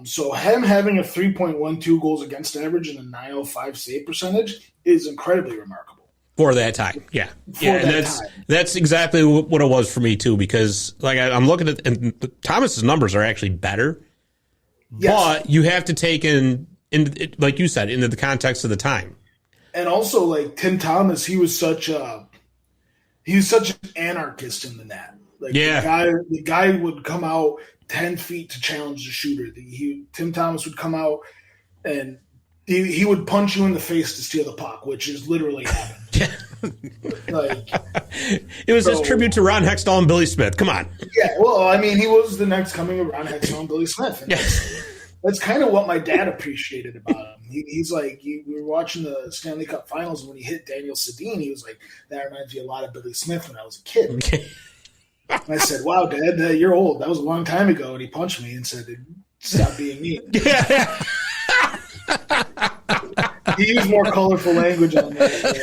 So him having a 3.12 goals against average and a .905 save percentage is incredibly remarkable. For that time, yeah. And that's exactly what it was for me, too, because like I'm looking at, and Thomas's numbers are actually better, but you have to take in, like you said, into the context of the time. And also, like, Tim Thomas, he was such an anarchist in the net. Like, the guy would come out 10 feet to challenge the shooter. Tim Thomas would come out and he would punch you in the face to steal the puck, which is literally happened. Like, it was his tribute to Ron Hextall and Billy Smith. Come on. Yeah, well, I mean, he was the next coming of Ron Hextall and Billy Smith. And that's kind of what my dad appreciated about him. He's like, we were watching the Stanley Cup Finals, and when he hit Daniel Sedin, he was like, that reminds me a lot of Billy Smith when I was a kid. And I said, wow, Dad, you're old. That was a long time ago. And he punched me and said, stop being mean. He used more colorful language on that.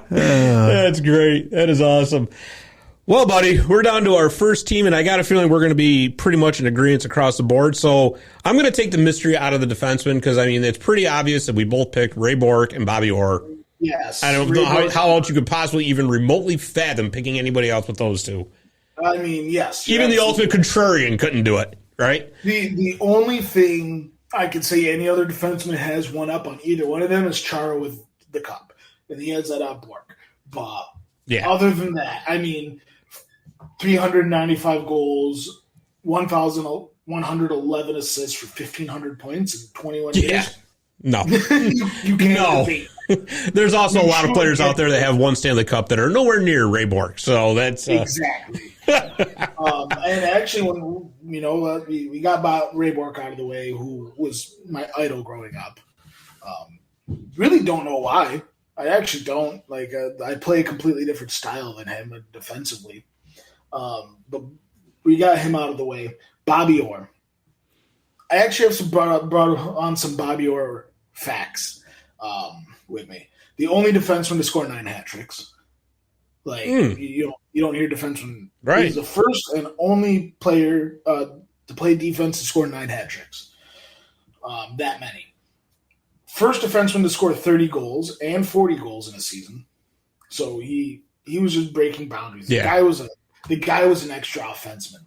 That's great. That is awesome. Well, buddy, we're down to our first team, and I got a feeling we're going to be pretty much in agreement across the board. So I'm going to take the mystery out of the defenseman because, I mean, it's pretty obvious that we both picked Ray Bourque and Bobby Orr. Yes. I don't know how else you could possibly even remotely fathom picking anybody else with those two. I mean, yes. Even the ultimate contrarian couldn't do it, right? The only thing I could say any other defenseman has one up on either one of them is Chara with the cup. And he has that on Bourque. But other than that, I mean, 395 goals, 1,111 assists for 1,500 points in 21 years. No. you can't debate. There's also a lot of players out there that have one Stanley Cup that are nowhere near Ray Bourque. So that's exactly. And actually, when we got Ray Bourque out of the way, who was my idol growing up, really don't know why. I actually don't. Like, I play a completely different style than him defensively. But we got him out of the way. Bobby Orr. I actually have brought on some Bobby Orr facts with me. The only defenseman to score 9 hat tricks. Like, you don't hear defenseman. Right. He's the first and only player to play defense to score 9 hat tricks. That many. First defenseman to score 30 goals and 40 goals in a season. So he was just breaking boundaries. The guy was an extra offenseman.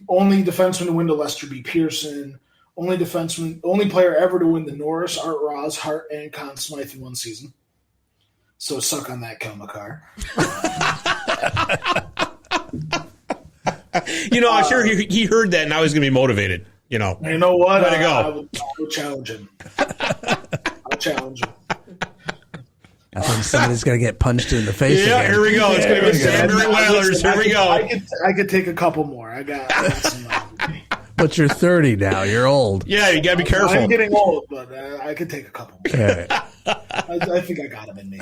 Only defenseman to win the Lester B. Pearson. Only player ever to win the Norris, Art Ross, Hart, and Conn Smythe in one season. So suck on that, Kel McCarr. I'm sure he heard that, and now he's going to be motivated. You know what? Way to go. I will challenge him. I'll challenge him. I think somebody's going to get punched in the face. Yeah, again. here we go. It's going to be Sandbury Whalers. Here we go. I could take a couple more. I got some. But you're 30 now. You're old. Yeah, you got to be careful. I'm getting old, but I could take a couple more. Right. I think I got him in me.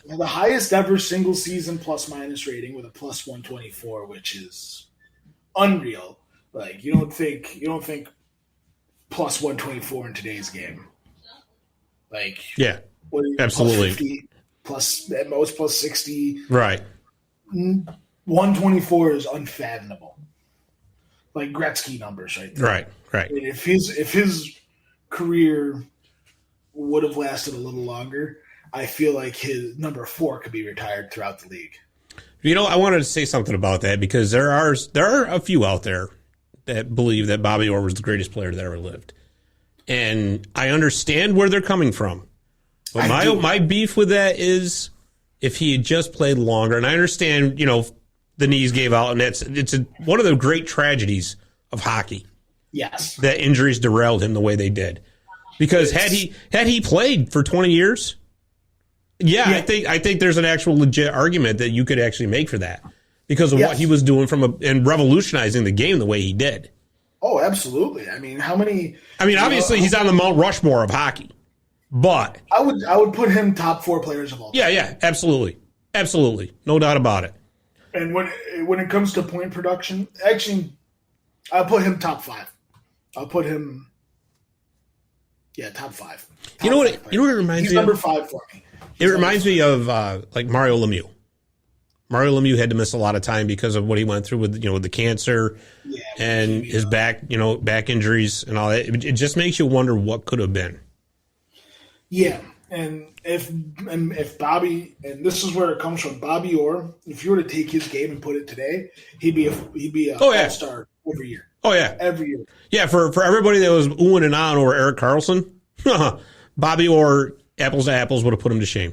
The highest ever single season plus-minus rating with a plus 124, which is unreal. Like, you don't think plus 124 in today's game. Like, yeah, absolutely. Plus 50, plus at most plus 60. Right. 124 is unfathomable. Like Gretzky numbers right there. Right. And if his career would have lasted a little longer, I feel like his number 4 could be retired throughout the league. I wanted to say something about that because there are a few out there that believe that Bobby Orr was the greatest player that ever lived. And I understand where they're coming from. But my beef with that is if he had just played longer. And I understand, the knees gave out, and it's one of the great tragedies of hockey. Yes. That injuries derailed him the way they did. Because had he played for 20 years, I think there's an actual legit argument that you could actually make for that. Because of what he was doing and revolutionizing the game the way he did. Oh, absolutely. I mean, how many? I mean, obviously he's on the Mount Rushmore of hockey, but I would put him top 4 players of all time. Yeah, absolutely, no doubt about it. And when it comes to point production, actually, I'll put him top 5. I'll put him, top 5. You know what it reminds me of? He's number 5 for me. It reminds me of like Mario Lemieux. Mario Lemieux had to miss a lot of time because of what he went through with with the cancer and his back injuries and all that. It just makes you wonder what could have been. Yeah, and if Bobby, and this is where it comes from, Bobby Orr, if you were to take his game and put it today, he'd be a all-star every year. Oh yeah, every year. Yeah, for everybody that was oohing and on over Erik Karlsson, Bobby Orr, apples to apples, would have put him to shame.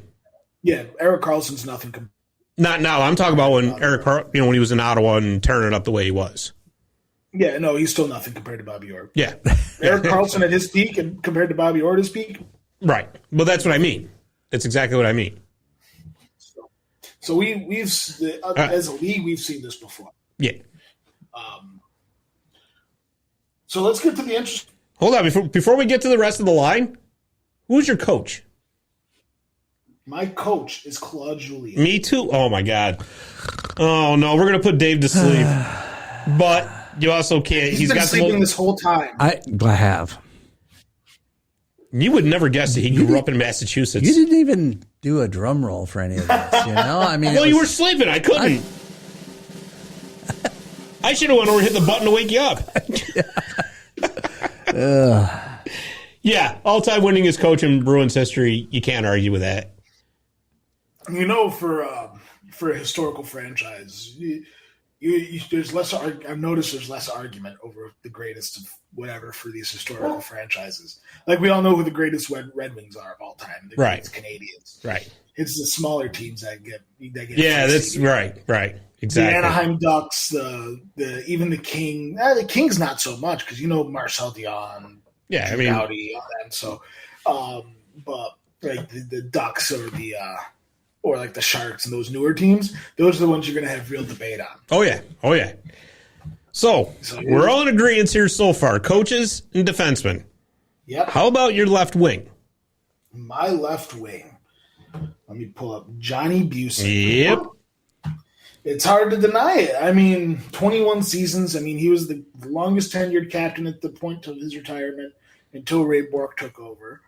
Yeah, Erik Karlsson's nothing. Not now. I'm talking about when when he was in Ottawa and tearing it up the way he was. Yeah, no, he's still nothing compared to Bobby Orr. Yeah. Erik Karlsson at his peak and compared to Bobby Orr at his peak. Right. Well, that's what I mean. That's exactly what I mean. So we've as a league, we've seen this before. Yeah. So let's get to the interest. Hold on, before we get to the rest of the line, who's your coach? My coach is Claude Julien. Me too. Oh my God. Oh no, we're gonna put Dave to sleep. But you also can't. He's been sleeping this whole time. I have. You would never guess that he grew up in Massachusetts. You didn't even do a drum roll for any of this, you know? I mean, well, you were sleeping. I couldn't. I should have went over and hit the button to wake you up. Yeah, all-time winningest coach in Bruins history. You can't argue with that. You know, for a historical franchise, there's less. I've noticed there's less argument over the greatest of whatever for these historical franchises. Like, we all know who the greatest Red Wings are of all time. The greatest Canadians. Right. It's the smaller teams that get. Yeah, that's right. Exactly. The Anaheim Ducks, even the King. The Kings not so much because Marcel Dion. Yeah, Gowdy, all that. So, but like the Ducks or like the Sharks and those newer teams, those are the ones you're going to have real debate on. Oh yeah. So we're all in agreement here so far. Coaches and defensemen. Yep. How about your left wing? My left wing. Let me pull up Johnny Busey. Yep. It's hard to deny it. 21 seasons. He was the longest tenured captain at the point of his retirement until Ray Bourque took over.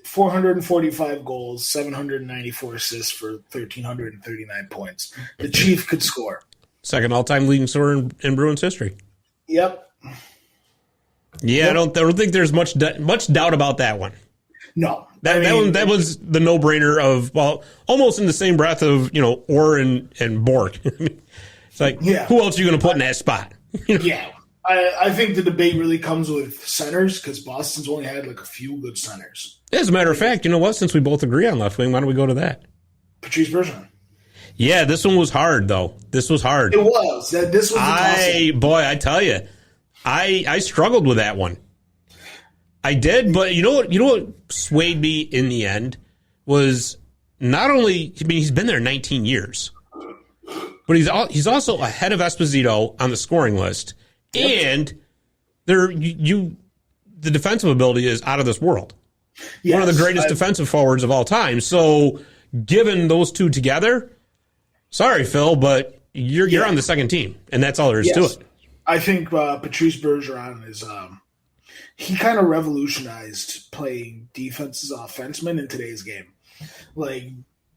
445 goals, 794 assists for 1,339 points. The Chief could score. Second all-time leading scorer in Bruins history. Yep. Yeah, yep. I don't think there's much doubt about that one. No. That was the no-brainer of, almost in the same breath of, Orr and Bourque. It's like, who else are you going to put in that spot? Yeah. I think the debate really comes with centers because Boston's only had like a few good centers. As a matter of fact, you know what? Since we both agree on left wing, why don't we go to that? Patrice Bergeron. Yeah, this one was hard, though. This was hard. It was. This was I tell you, I struggled with that one. I did, but you know what swayed me in the end was not only, he's been there 19 years, but he's also ahead of Esposito on the scoring list. And the defensive ability is out of this world. Yes, one of the greatest defensive forwards of all time. So, given those two together, sorry, Phil, but you're on the second team, and that's all there is to it. I think Patrice Bergeron is he kind of revolutionized playing defense as offenseman in today's game. Like,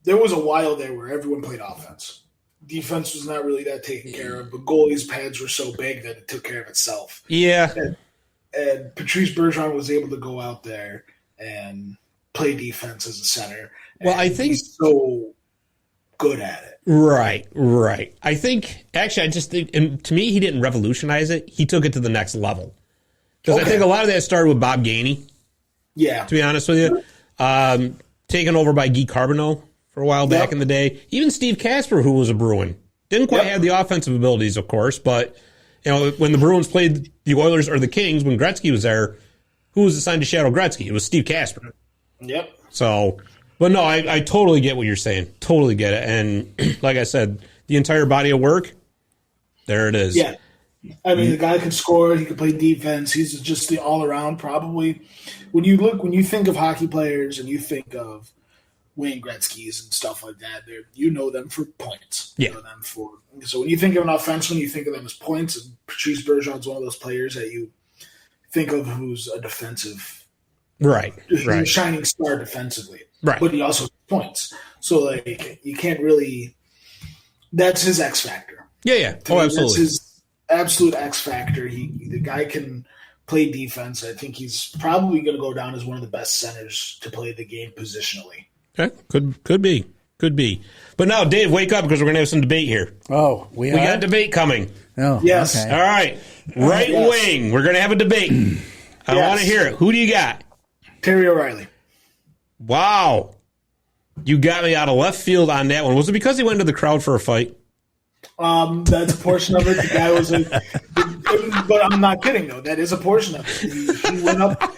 there was a while there where everyone played offense. Defense was not really that taken care of, but goalies' pads were so big that it took care of itself. Yeah. And Patrice Bergeron was able to go out there and play defense as a center. Well, I think he's so good at it. Right. I think, actually, and to me, he didn't revolutionize it. He took it to the next level. Because I think a lot of that started with Bob Gainey. Yeah. To be honest with you. Taken over by Guy Carbonneau for a while back in the day. Even Steve Kasper, who was a Bruin. Didn't quite have the offensive abilities, of course, but when the Bruins played the Oilers or the Kings, when Gretzky was there, who was assigned to shadow Gretzky? It was Steve Kasper. Yep. So, but no, I totally get what you're saying. Totally get it. And like I said, the entire body of work, there it is. Yeah. The guy can score. He can play defense. He's just the all-around probably. When you think of hockey players and you think of Wayne Gretzky's and stuff like that, you know them for points. Yeah. You know them so when you think of an offenseman, you think of them as points. And Patrice Bergeron's one of those players that you think of who's a defensive, right, shining star defensively, right. But he also has points. So like you can't really. That's his X factor. Yeah. Oh, absolutely. That's his absolute X factor. The guy can play defense. I think he's probably going to go down as one of the best centers to play the game positionally. Okay, could be. But now, Dave, wake up because we're going to have some debate here. Oh, we got debate coming. Oh, yes. Okay. All right, right wing. We're going to have a debate. I want to hear it. Who do you got? Terry O'Reilly. Wow, you got me out of left field on that one. Was it because he went into the crowd for a fight? That's a portion of it. The guy was but I'm not kidding though. That is a portion of it. He went up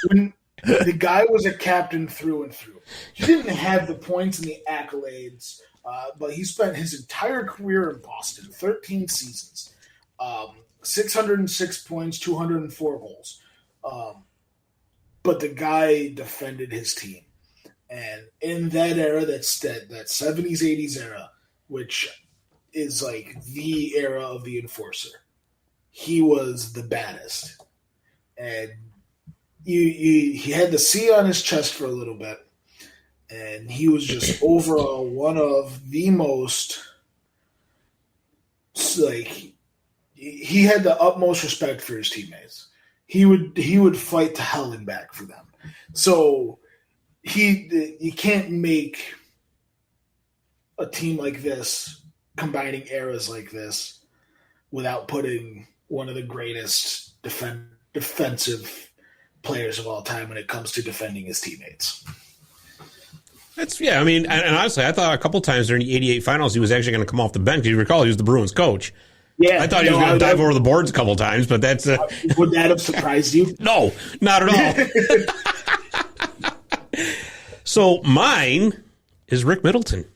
when the guy was a captain through and through. He didn't have the points and the accolades, but he spent his entire career in Boston, 13 seasons, 606 points, 204 goals. But the guy defended his team. And in that era, that 70s, 80s era, which is like the era of the enforcer, he was the baddest. And he had the C on his chest for a little bit. And he was just overall one of the most, like, he had the utmost respect for his teammates. He would fight to hell and back for them. So you can't make a team like this, combining eras like this, without putting one of the greatest defensive players of all time when it comes to defending his teammates. I mean, and honestly, I thought a couple times during the 88 finals he was actually going to come off the bench. You recall he was the Bruins coach. Yeah, I thought he was going to dive over the boards a couple times, but that's... would that have surprised you? No, not at all. So mine is Rick Middleton.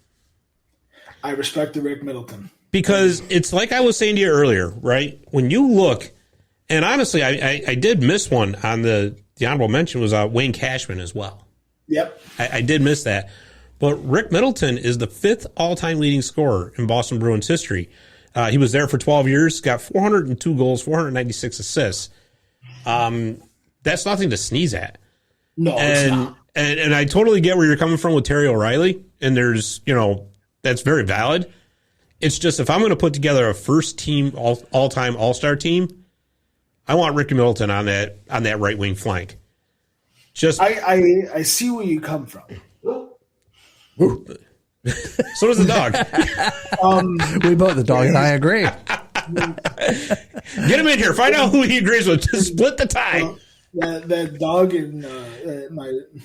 I respect the Rick Middleton. Because it's like I was saying to you earlier, right? When you look, and honestly, I did miss one on the honorable mention was Wayne Cashman as well. Yep. I did miss that. But Rick Middleton is the 5th all-time leading scorer in Boston Bruins history. He was there for 12 years, got 402 goals, 496 assists. That's nothing to sneeze at. No, it's not. And I totally get where you're coming from with Terry O'Reilly, and there's, that's very valid. It's just if I'm going to put together a first team all-time all-star team, I want Ricky Middleton on that right wing flank. Just I see where you come from. So does the dog. We both, the dog and I agree. Get him in here. Find out who he agrees with. Just split the tie. That dog and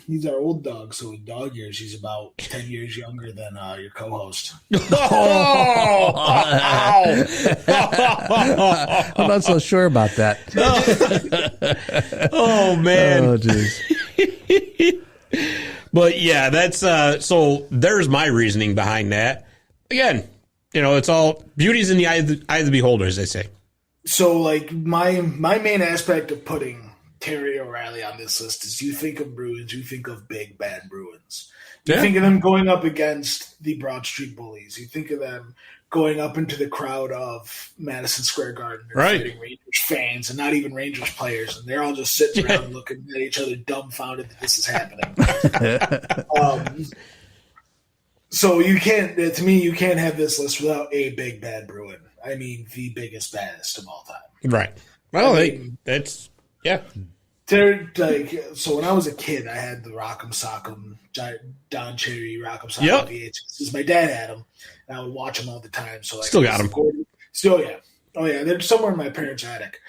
he's our old dog, so in dog years he's about 10 years younger than your co-host. I'm not so sure about that. Oh man. Oh jeez. But yeah, that's so there's my reasoning behind that. Again, it's all beauty's in the eye of the beholder, as they say. So like my main aspect of putting Terry O'Reilly on this list is you think of Bruins, you think of big bad Bruins. You think of them going up against the Broad Street Bullies. You think of them going up into the crowd of Madison Square Garden and fighting Rangers fans and not even Rangers players, and they're all just sitting around looking at each other dumbfounded that this is happening. So you can't have this list without a big bad Bruin. I mean, the biggest, baddest of all time. Right. Well, that's Terry, so when I was a kid, I had the Rock'em Sock'em, Don Cherry Rock'em Sock'em VHS. Because my dad had them, and I would watch them all the time. So still got them. Still, yeah. Oh, yeah. They're somewhere in my parents' attic.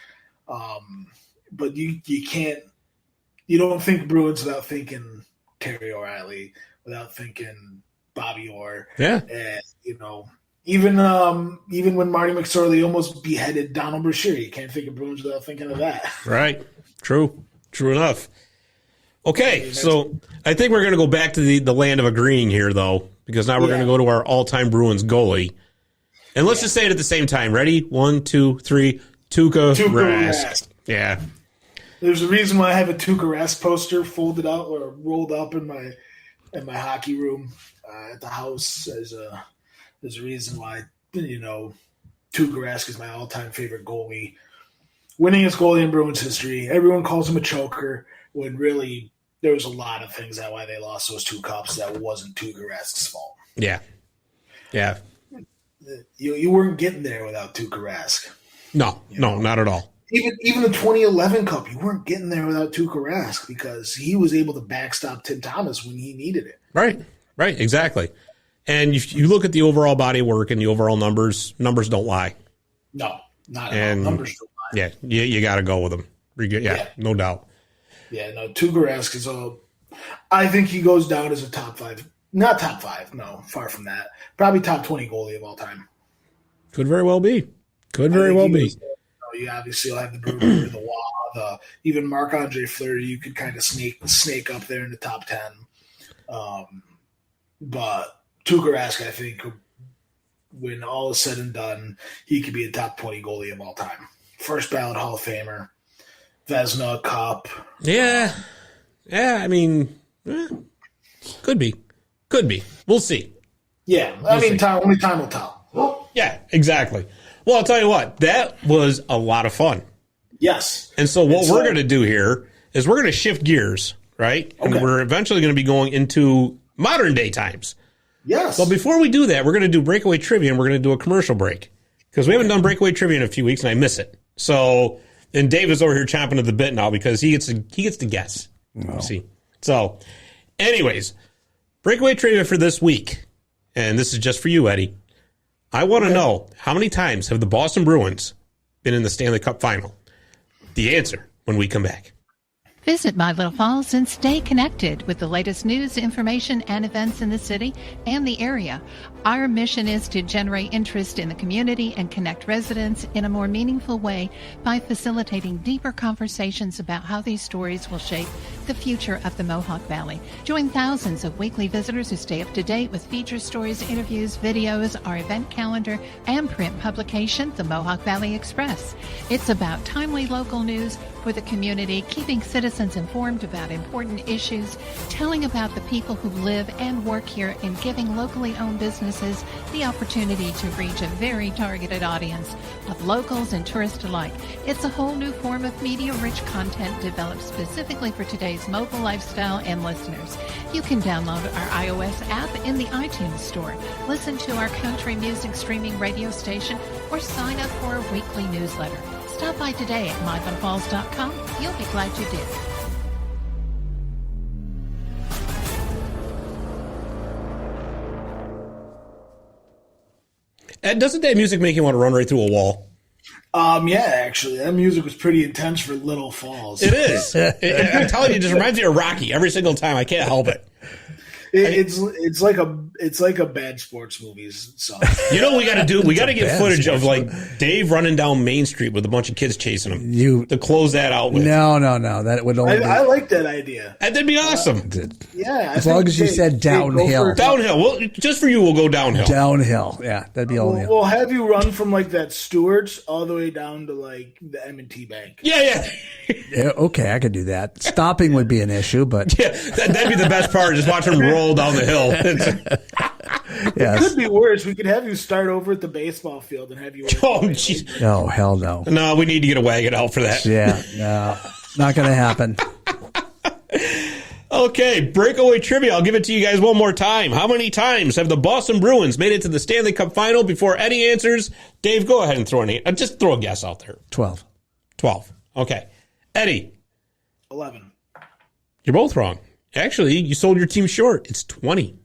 But you don't think Bruins without thinking Terry O'Reilly, without thinking Bobby Orr. Yeah. And, even when Marty McSorley almost beheaded Donald Brashear, you can't think of Bruins without thinking of that. Right. True enough. Okay, so I think we're going to go back to the land of agreeing here, though, because now we're going to go to our all-time Bruins goalie. And let's just say it at the same time. Ready? 1, 2, 3. Tuukka Rask. Yeah. There's a reason why I have a Tuukka Rask poster folded out or rolled up in my hockey room at the house. There's a reason why, Tuukka Rask is my all-time favorite goalie. Winningest goalie in Bruins history. Everyone calls him a choker, when really there was a lot of things that why they lost those 2 cups that wasn't Tuukka Rask's fault. Yeah. Yeah. You weren't getting there without Tuukka Rask. No, not at all. Even the 2011 Cup, you weren't getting there without Tuukka Rask because he was able to backstop Tim Thomas when he needed it. Right, exactly. And if you look at the overall body of work and the overall numbers don't lie. No, not at all. Numbers don't lie. Yeah, you got to go with them. Yeah, no doubt. Yeah, no, Tuukka Rask is I think he goes down as a top 5. Not top 5, no, far from that. Probably top 20 goalie of all time. Could very well be. You obviously will have the Bruder, the Waugh, even Marc-Andre Fleury. You could kind of snake up there in the top 10. But Tuukka Rask, I think, when all is said and done, he could be a top 20 goalie of all time. first ballot Hall of Famer, Vezina Cup. Yeah. I mean, could be. We'll see. Yeah, only time will tell. Yeah, exactly. Well, I'll tell you what, that was a lot of fun. Yes. And so what we're going to do here is we're going to shift gears, right? Okay. And we're eventually going to be going into modern day times. Yes. But before we do that, we're going to do Breakaway Trivia, and we're going to do a commercial break. Because we haven't done Breakaway Trivia in a few weeks, and I miss it. So, and Dave is over here chomping at the bit now because he gets to guess. No. See? So, anyways, Breakaway Trivia for this week, and this is just for you, Eddie. I want to know, how many times have the Boston Bruins been in the Stanley Cup final? The answer when we come back. Visit My Little Falls and stay connected with the latest news, information, and events in the city and the area. Our mission is to generate interest in the community and connect residents in a more meaningful way by facilitating deeper conversations about how these stories will shape the future of the Mohawk Valley. Join thousands of weekly visitors who stay up to date with feature stories, interviews, videos, our event calendar, and print publication, the Mohawk Valley Express. It's about timely local news for the community, keeping citizens informed about important issues, telling about the people who live and work here, and giving locally owned businesses the opportunity to reach a very targeted audience of locals and tourists alike. It's a whole new form of media-rich content developed specifically for today's mobile lifestyle and listeners. You can download our iOS app in the iTunes store, listen to our country music streaming radio station, or sign up for a weekly newsletter. Stop by today at mylittlefalls.com. You'll be glad you did. Ed, doesn't that music make you want to run right through a wall? Yeah, actually, that music was pretty intense for Little Falls. It is. I'm telling you, it just reminds me of Rocky every single time. I can't help it. It's like a bad sports movies song. You know what we got to do? We got to get footage of like Dave running down Main Street with a bunch of kids chasing him. To close that out with. No. That would only. I like that idea. That'd be awesome. Yeah, as long as you said downhill. Downhill. Well, just for you, we'll go downhill. Downhill. Yeah, that'd be all. We'll have you run from like that Stewart's all the way down to like the M&T Bank. Yeah. Yeah, okay, I could do that. Stopping would be an issue, but yeah, that'd be the best part. Just watch him roll down the hill. It could be worse. We could have you start over at the baseball field and have you. Oh, jeez. No, hell no. No, we need to get a wagon out for that. Yeah, no, not going to happen. Okay, Breakaway Trivia. I'll give it to you guys one more time. How many times have the Boston Bruins made it to the Stanley Cup final? Before Eddie answers, Dave, go ahead and just throw a guess out there. 12. 12. Okay. Eddie. 11. You're both wrong. Actually, you sold your team short. It's 20.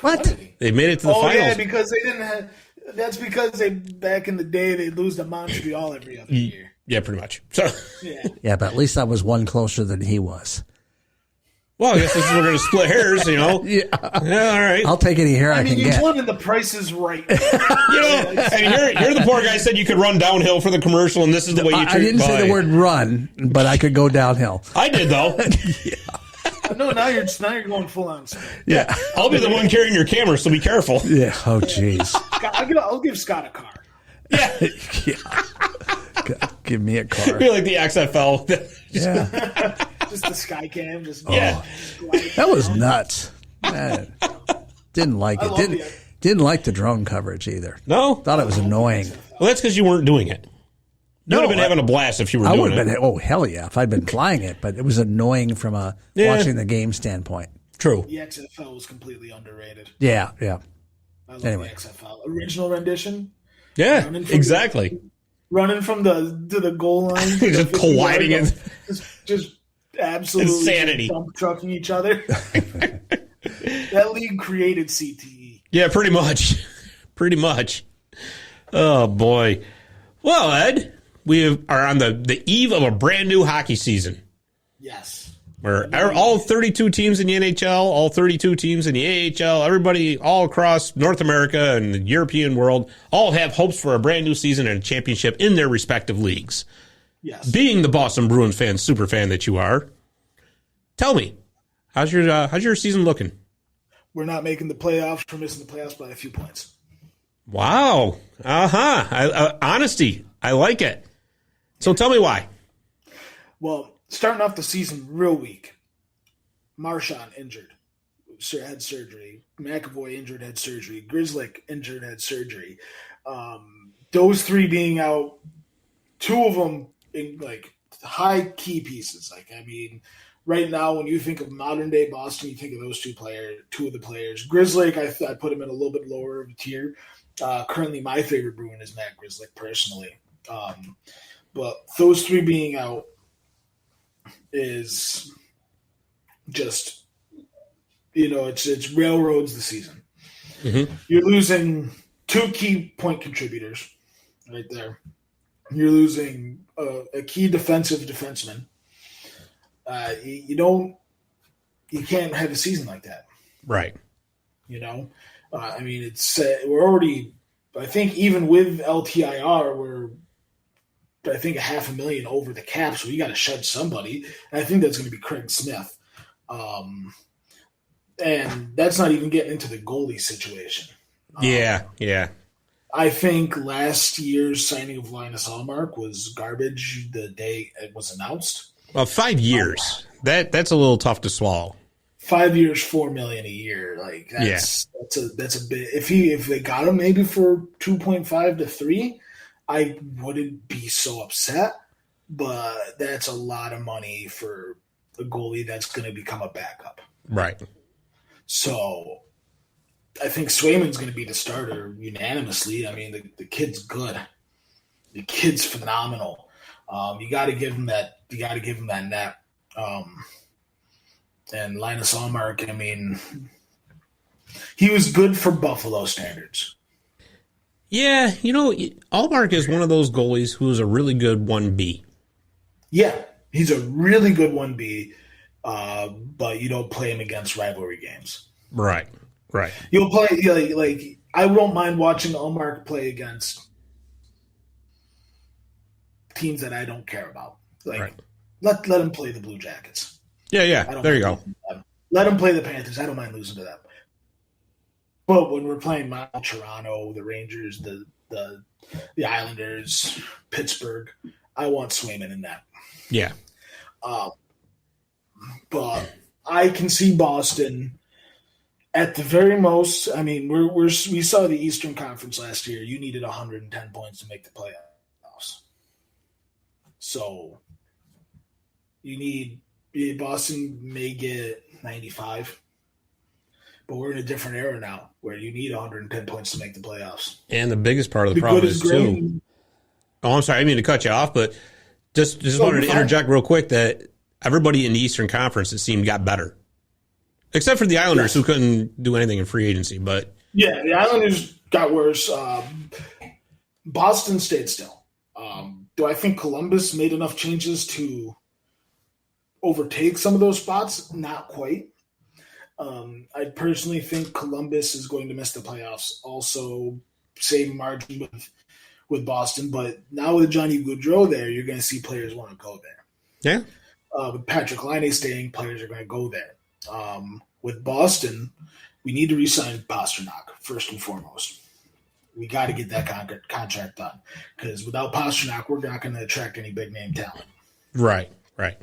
What? They made it to the finals. Yeah, because they didn't have. That's because back in the day they lose to Montreal every other year. Yeah, pretty much. So. Yeah, but at least I was one closer than he was. Well, I guess this is we're going to split hairs, you know. Yeah, all right. I'll take any hair I can get. You won, and the price is right. And you're the poor guy said you could run downhill for the commercial, and this is the way you treat. I didn't say the word run, but I could go downhill. I did though. No, now you're going full on. Yeah, I'll be the one carrying your camera, so be careful. Yeah. Oh, jeez. I'll give Scott a car. Yeah. Give me a car. Be like the XFL. Yeah. Just the Skycam. That was nuts. Man, didn't like it. Didn't like the drone coverage either. No, thought it was annoying. Well, that's because you weren't doing it. You would have been having a blast if you were doing it. I would have been. Oh hell yeah! If I'd been flying it, but it was annoying from a watching the game standpoint. True. The XFL was completely underrated. Yeah. I love the XFL original rendition. Yeah, exactly. Running from to the goal line, just colliding it, just absolutely insanity, dump trucking each other. That league created CTE. Yeah, pretty much. Oh boy. Well, Ed, we are on the eve of a brand new hockey season. Yes. Where all 32 teams in the NHL, all 32 teams in the AHL, everybody all across North America and the European world all have hopes for a brand new season and a championship in their respective leagues. Yes. Being the Boston Bruins super fan that you are, tell me, how's your season looking? We're not making the playoffs. We're missing the playoffs by a few points. Wow. Honesty. I like it. So tell me why. Well, starting off the season real weak. Marchand injured, had surgery. McAvoy injured, had surgery. Grzelcyk injured, had surgery. Those three being out, two of them in like high key pieces. Like, I mean, right now when you think of modern day Boston, you think of those two of the players. Grzelcyk, I put him in a little bit lower of a tier. Currently, my favorite Bruin is Matt Grzelcyk personally. But those three being out is just, it's railroads the season. Mm-hmm. You're losing two key point contributors right there. You're losing a key defensive defenseman. You can't have a season like that. Right. I mean, we're already, I think even with LTIR, we're, I think, $500,000 over the cap, so you got to shed somebody. And I think that's going to be Craig Smith. And that's not even getting into the goalie situation. Yeah. I think last year's signing of Linus Ullmark was garbage the day it was announced. Well, 5 years. That's a little tough to swallow. 5 years, $4 million a year. Like that's a bit. If they got him maybe for 2.5 to 3, I wouldn't be so upset. But that's a lot of money for a goalie that's going to become a backup. Right. So I think Swayman's going to be the starter unanimously. I mean, the kid's good. The kid's phenomenal. You got to give him that. You got to give him that net. And Linus Ullmark, I mean, he was good for Buffalo standards. Yeah, Ullmark is one of those goalies who is a really good 1B. Yeah, he's a really good 1B, but you don't play him against rivalry games. Right. You'll play, like I don't mind watching Ullmark play against teams that I don't care about. Like, let him play the Blue Jackets. Yeah. There you go. Let him play the Panthers. I don't mind losing to them. But when we're playing Toronto, the Rangers, the Islanders, Pittsburgh, I want Swayman in that. Yeah. But I can see Boston at the very most. I mean, we saw the Eastern Conference last year. You needed 110 points to make the playoffs. So Boston may get 95. But we're in a different era now where you need 110 points to make the playoffs. And the biggest part of the problem is, too. Oh, I'm sorry. I didn't mean to cut you off, but just wanted to interject real quick that everybody in the Eastern Conference, it seemed, got better. Except for the Islanders, who couldn't do anything in free agency. But yeah, the Islanders got worse. Boston stayed still. Do I think Columbus made enough changes to overtake some of those spots? Not quite. I personally think Columbus is going to miss the playoffs. Also, same margin with Boston. But now with Johnny Gaudreau there, you're going to see players want to go there. Yeah. With Patrick Laine staying, players are going to go there. With Boston, we need to re-sign Pastrnak first and foremost. We got to get that contract done because without Pastrnak, we're not going to attract any big name talent. Right.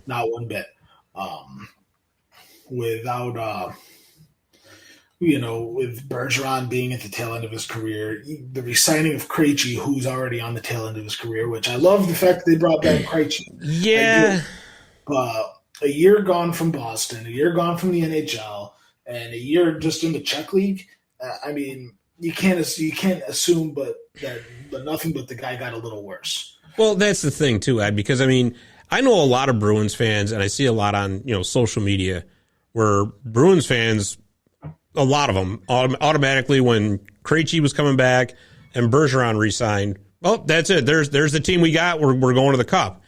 Not one bit. Without, with Bergeron being at the tail end of his career, the re-signing of Krejci, who's already on the tail end of his career, which I love the fact that they brought back Krejci. Yeah. But a year gone from Boston, a year gone from the NHL, and a year just in the Czech League. I mean, you can't assume, but nothing but the guy got a little worse. Well, that's the thing too, Ed, because I mean, I know a lot of Bruins fans, and I see a lot on social media where Bruins fans, a lot of them automatically when Krejci was coming back and Bergeron re-signed, well, that's it. There's the team we got. We're going to the Cup.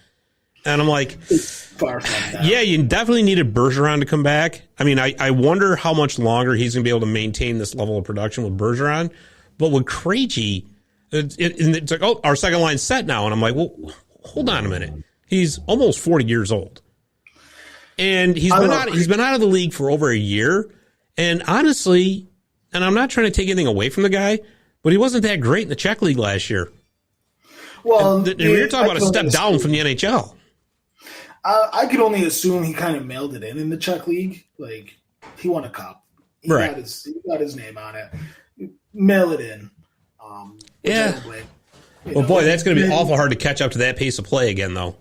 And I'm like, far from that. Yeah, you definitely needed Bergeron to come back. I mean, I wonder how much longer he's going to be able to maintain this level of production with Bergeron. But with Krejci, it's like, oh, our second line's set now. And I'm like, well, hold on a minute. He's almost 40 years old. And he's been out of the league for over a year. And honestly, and I'm not trying to take anything away from the guy, but he wasn't that great in the Czech League last year. Well, you're talking about a step down from the NHL. I could only assume he kind of mailed it in the Czech league. Like, he won a cup. He got his name on it. Mail it in. Yeah. Well, boy, that's going to be awful hard to catch up to that pace of play again, though.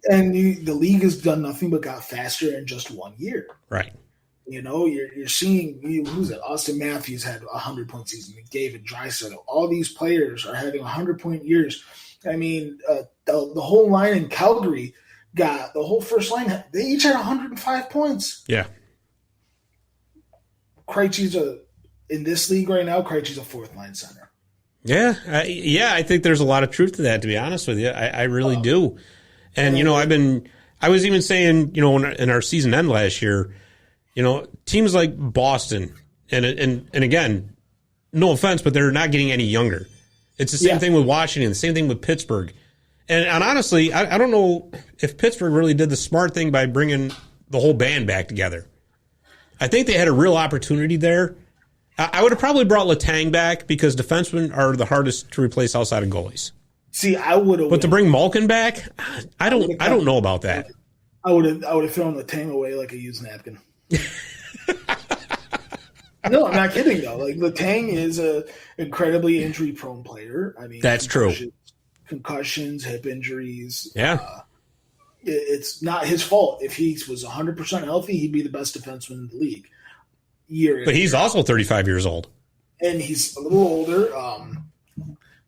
The league has done nothing but got faster in just 1 year. Right. You know, you're seeing, who's it? Austin Matthews had a 100-point season. David Draisaitl. All these players are having 100-point years. I mean, the whole line in Calgary got the whole first line. They each had 105 points. Yeah. Krejci's in this league right now. Krejci's a fourth line center. Yeah, I think there's a lot of truth to that. To be honest with you, I really do. And I was even saying, in our season end last year, teams like Boston, and again, no offense, but they're not getting any younger. It's the same thing with Washington, the same thing with Pittsburgh. And honestly, I don't know if Pittsburgh really did the smart thing by bringing the whole band back together. I think they had a real opportunity there. I would have probably brought Letang back because defensemen are the hardest to replace outside of goalies. See, I would have. But to bring Malkin back, I don't know about that. I would have thrown Letang away like a used napkin. No, I'm not kidding though. Like, Letang is a incredibly injury prone player. I mean, that's true. Concussions, hip injuries. Yeah. It's not his fault. If he was 100% healthy, he'd be the best defenseman in the league. But he's also 35 years old. And he's a little older.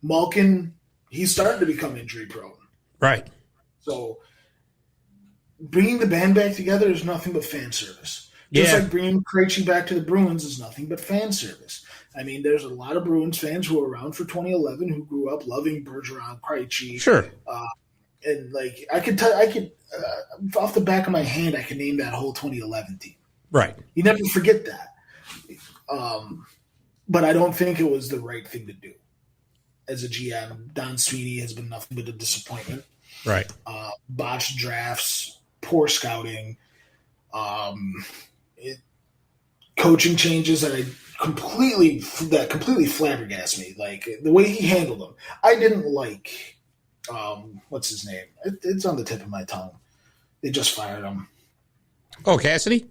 Malkin, he's starting to become injury prone. Right. So bringing the band back together is nothing but fan service. Just like bringing Krejci back to the Bruins is nothing but fan service. I mean, there's a lot of Bruins fans who were around for 2011 who grew up loving Bergeron, Krejci. Sure. And like I could off the back of my hand, I can name that whole 2011 team. Right. You never forget that. But I don't think it was the right thing to do. As a GM, Don Sweeney has been nothing but a disappointment. Right. Botched drafts, poor scouting, coaching changes that completely flabbergasted me. Like the way he handled them, I didn't like. What's his name? It's on the tip of my tongue. They just fired him. Oh, Cassidy?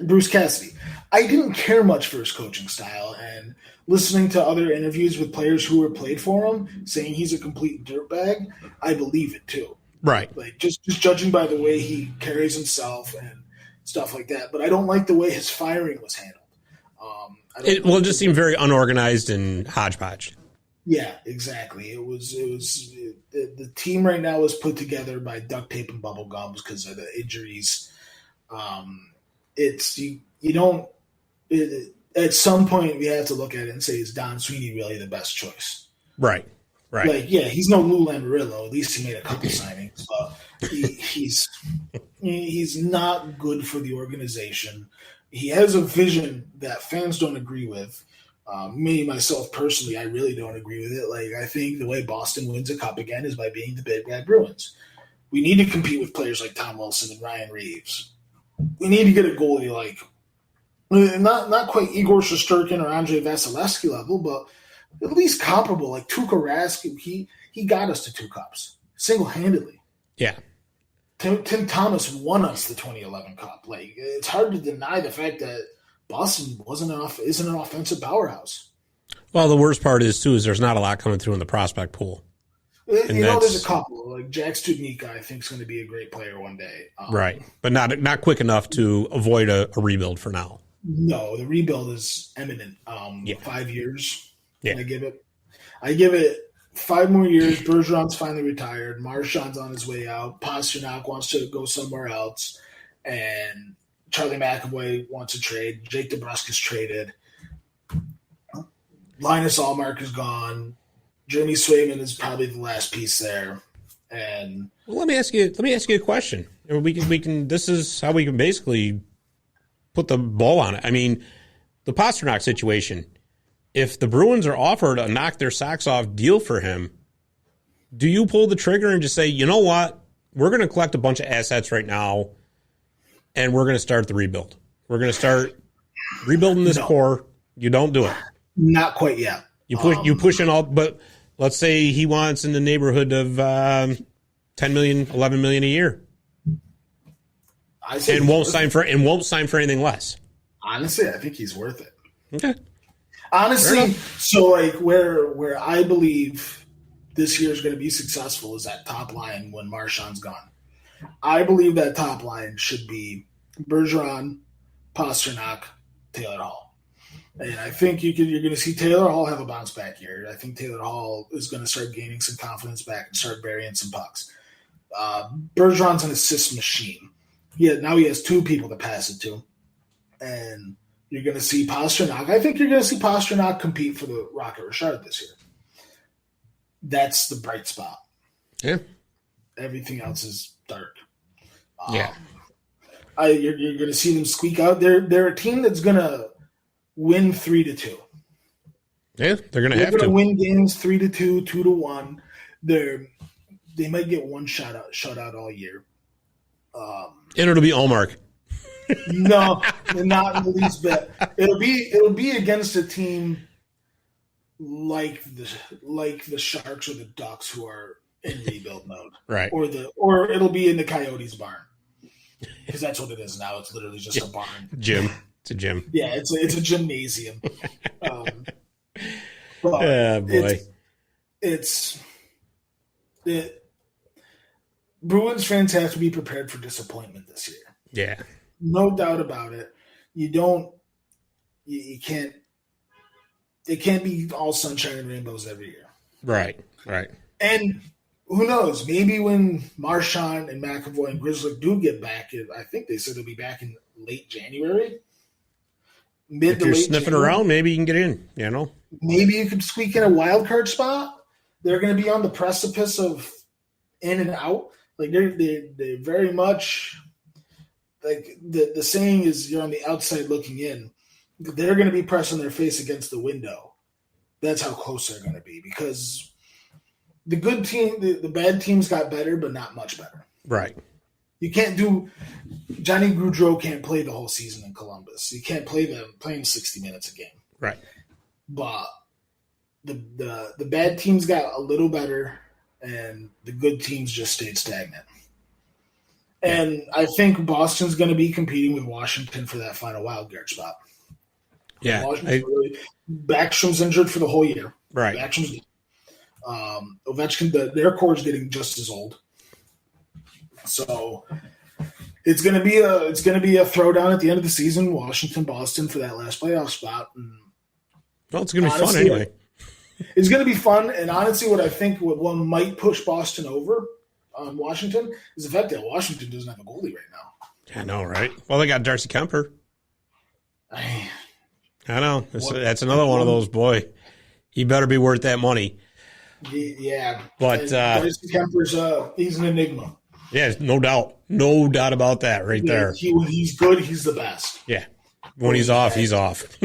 Bruce Cassidy. I didn't care much for his coaching style, and listening to other interviews with players who were played for him saying he's a complete dirtbag, I believe it too. Right. Like just judging by the way he carries himself and stuff like that. But I don't like the way his firing was handled. It just seemed very unorganized and hodgepodge. Yeah, exactly. It was the team right now is put together by duct tape and bubble gums because of the injuries. At some point we have to look at it and say, is Don Sweeney really the best choice? Right. Like, yeah, he's no Lou Lamoriello. At least he made a couple signings, but he's not good for the organization. He has a vision that fans don't agree with. Me, myself, personally, I really don't agree with it. Like, I think the way Boston wins a cup again is by being the big bad Bruins. We need to compete with players like Tom Wilson and Ryan Reeves. We need to get a goalie like, not quite Igor Shesterkin or Andrei Vasilevsky level, but at least comparable, like Tuukka Rask. He got us to 2 cups single-handedly. Yeah. Tim Thomas won us the 2011 Cup. Like, it's hard to deny the fact that Boston isn't an offensive powerhouse. Well, the worst part is there's not a lot coming through in the prospect pool. There's a couple. Like Jack Studnicka, I think, is going to be a great player one day. Right, but not quick enough to avoid a rebuild for now. No, the rebuild is imminent. 5 years. Yeah. I give it 5 more years. Bergeron's finally retired. Marchand's on his way out. Pasternak wants to go somewhere else, and Charlie McAvoy wants to trade. Jake DeBrusk is traded. Linus Allmark is gone. Jeremy Swayman is probably the last piece there. And let me ask you a question. We can. This is how we can basically put the bow on it. I mean, the Pasternak situation. If the Bruins are offered a knock their socks off deal for him, do you pull the trigger and just say, you know what, we're going to collect a bunch of assets right now, and we're going to start the rebuild. We're going to start rebuilding this core. You don't do it. Not quite yet. You push in all, but let's say he wants in the neighborhood of 10 million, 11 million a year. And won't sign for anything less. Honestly, I think he's worth it. Okay. Honestly, so like where I believe this year is going to be successful is that top line when Marchand's gone. I believe that top line should be Bergeron, Pastrnak, Taylor Hall. And I think you're going to see Taylor Hall have a bounce back here. I think Taylor Hall is going to start gaining some confidence back and start burying some pucks. Bergeron's an assist machine. Now he has two people to pass it to. And you're going to see Pastrnak. I think you're going to see Pastrnak compete for the Rocket Richard this year. That's the bright spot. Yeah. Everything else is dark. Yeah. You're going to see them squeak out. They're a team that's going to win 3-2. Yeah, they're going to have to win games 3-2, 2-1. They might get one shutout all year. And it'll be Allmark. No, not in the least bit. It'll be against a team like the Sharks or the Ducks who are in rebuild mode, right? Or it'll be in the Coyotes barn, because that's what it is now. It's literally just a barn. Gym. It's a gym. Yeah, it's a gymnasium. Boy. Bruins fans have to be prepared for disappointment this year. Yeah. No doubt about it. You can't. It can't be all sunshine and rainbows every year. Right. And who knows? Maybe when Marchand and McAvoy and Grizzly do get back, I think they said they'll be back in late January. If you're sniffing around, maybe you can get in. You know, maybe you could squeak in a wild card spot. They're going to be on the precipice of in and out. Like they're very much. Like the saying is, you're on the outside looking in. They're going to be pressing their face against the window. That's how close they're going to be, because the good team, the bad teams got better, but not much better. Right. You can't do. Johnny Gaudreau can't play the whole season in Columbus. You can't play him 60 minutes a game. Right. But the bad teams got a little better, and the good teams just stayed stagnant. And I think Boston's going to be competing with Washington for that final wild card spot. Yeah. Backstrom's injured for the whole year. Right. Backstrom's Ovechkin, their core's getting just as old. So it's going to be a throwdown at the end of the season, Washington, Boston, for that last playoff spot. And well, it's going to be fun anyway. It's going to be fun, and honestly, what I think one might push Boston over on Washington is the fact that Washington doesn't have a goalie right now. I know, right? Well, they got Darcy Kemper. I know. That's another one of those, boy. He better be worth that money. Yeah. But Darcy Kemper's he's an enigma. Yeah, no doubt. No doubt about that right there. When he's good, he's the best. Yeah. When he's off, he's off.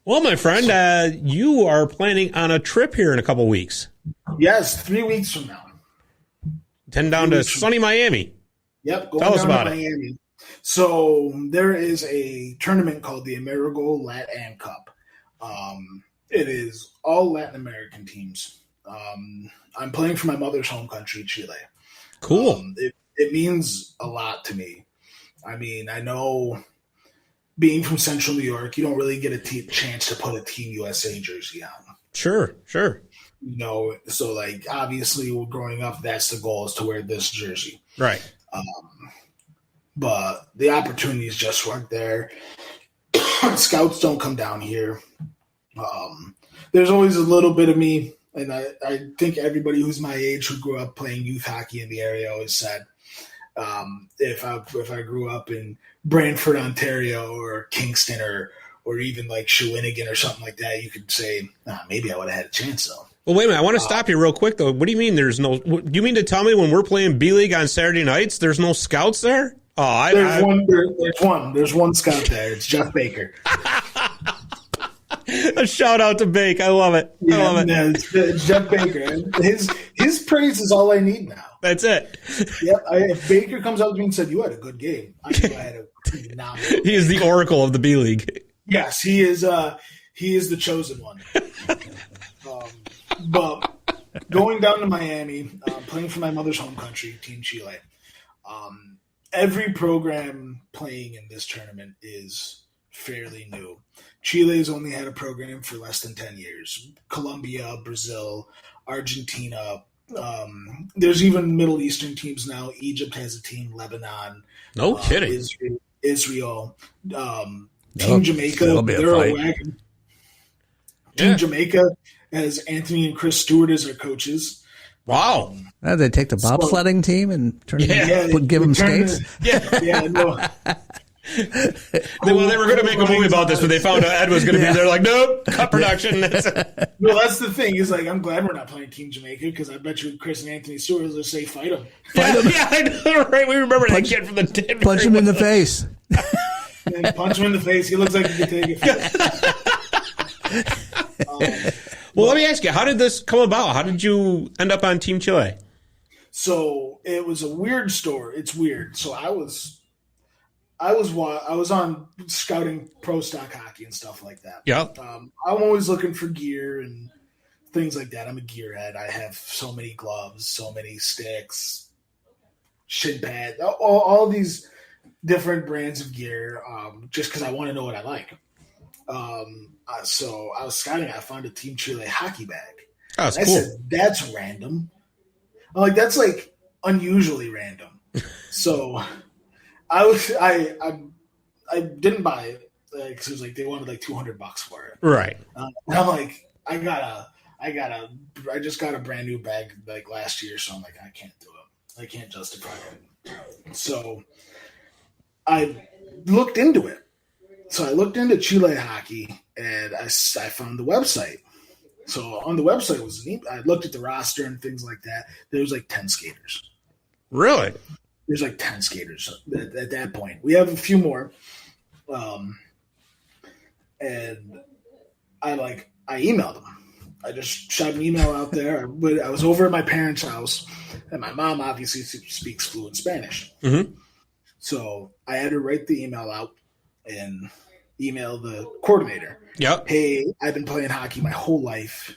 Well, my friend, you are planning on a trip here in a couple weeks. Yes, 3 weeks from now. Heading down to sunny Miami. Yep. Tell us about it. Miami. So there is a tournament called the Amerigo Lat-Am Cup. It is all Latin American teams. I'm playing for my mother's home country, Chile. Cool. It means a lot to me. I mean, I know being from Central New York, you don't really get a chance to put a Team USA jersey on. Sure. You know, so like obviously growing up, that's the goal, is to wear this jersey. Right. But the opportunities just weren't there. Scouts don't come down here. There's always a little bit of me, and I think everybody who's my age who grew up playing youth hockey in the area always said, if I grew up in Brantford, Ontario, or Kingston, or even like Shawinigan or something like that, you could say, maybe I would have had a chance though. Well, wait a minute. I want to stop you real quick though. What do you mean there's no? Do you mean to tell me when we're playing B League on Saturday nights, there's no scouts there? Oh, There's one scout there. It's Jeff Baker. A shout out to Bake. I love it. Yeah, I love it. Yeah, it's Jeff Baker. His praise is all I need now. That's it. Yeah, if Baker comes up to me and said, "You had a good game," I know I had a phenomenal. He is the oracle of the B League. Yes, he is. He is the chosen one. But going down to Miami, playing for my mother's home country, Team Chile. Every program playing in this tournament is fairly new. Chile's only had a program for less than 10 years. Colombia, Brazil, Argentina. There's even Middle Eastern teams now. Egypt has a team, Lebanon. No kidding. Israel. Team Jamaica, they're a wagon. Team Jamaica has Anthony and Chris Stewart as their coaches. Wow. They take the bobsledding team and turn give them skates? No. Well, they were going to make a movie about this, but they found out Ed was going to be there. Like, nope, cut production. Well, that's the thing. Is like, I'm glad we're not playing Team Jamaica because I bet you Chris and Anthony Stewart will say, fight them. Yeah, I know, right? We remember that kid from the Denver. Punch him in the face. And punch him in the face. He looks like he could take it. Well, let me ask you, how did this come about? How did you end up on Team Chile? So it was a weird story. It's weird. So I was on scouting pro stock hockey and stuff like that. Yeah. I'm always looking for gear and things like that. I'm a gearhead. I have so many gloves, so many sticks, shin pads, all these different brands of gear, just because I want to know what I like. So I was scouting. I found a Team Chile hockey bag. Oh, that's cool. I said, that's random. I'm like, that's like unusually random. So I didn't buy it because it was like they wanted like $200 for it. Right. And I'm like, I just got a brand new bag like last year, so I'm like, I can't do it. I can't justify it. So I looked into it. So I looked into Chile hockey and I found the website. So on the website I looked at the roster and things like that. There was like 10 skaters. Really? There's like 10 skaters at that point. We have a few more. And I emailed them. I just shot an email out there. I was over at my parents' house, and my mom obviously speaks fluent Spanish. Mm-hmm. So I had to write the email out and email the coordinator. Yep. Hey, I've been playing hockey my whole life.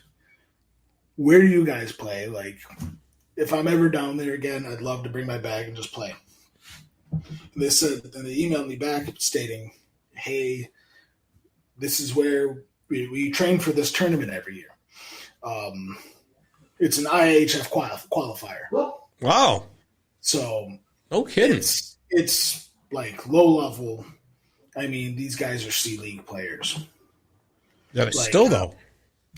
Where do you guys play? Like, if I'm ever down there again, I'd love to bring my bag and just play. And they emailed me back stating, hey, this is where we train for this tournament every year. It's an IHF qualifier. Wow. So no kidding. It's like low level. I mean, these guys are C-League players. Yeah, but still though.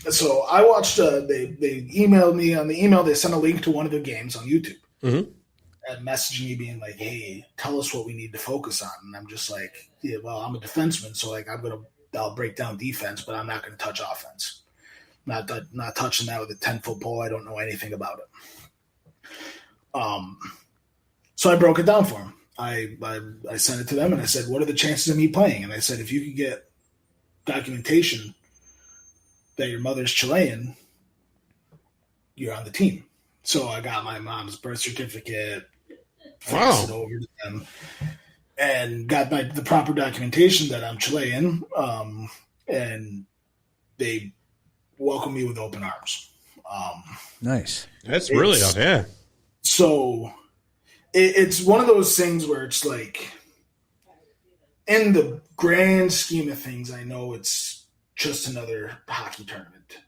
So I watched. They emailed me on the email. They sent a link to one of the games on YouTube, and messaging me being like, "Hey, tell us what we need to focus on." And I'm just like, "Yeah, well, I'm a defenseman, so like I'll break down defense, but I'm not going to touch offense. Not touching that with a 10-foot pole. I don't know anything about it." So I broke it down for him. I sent it to them and I said, what are the chances of me playing? And I said, if you could get documentation that your mother's Chilean, you're on the team. So I got my mom's birth certificate, faxed it over to them, and got the proper documentation that I'm Chilean, and they welcomed me with open arms. Nice. That's really up, yeah. So it's one of those things where it's like, in the grand scheme of things, I know it's just another hockey tournament.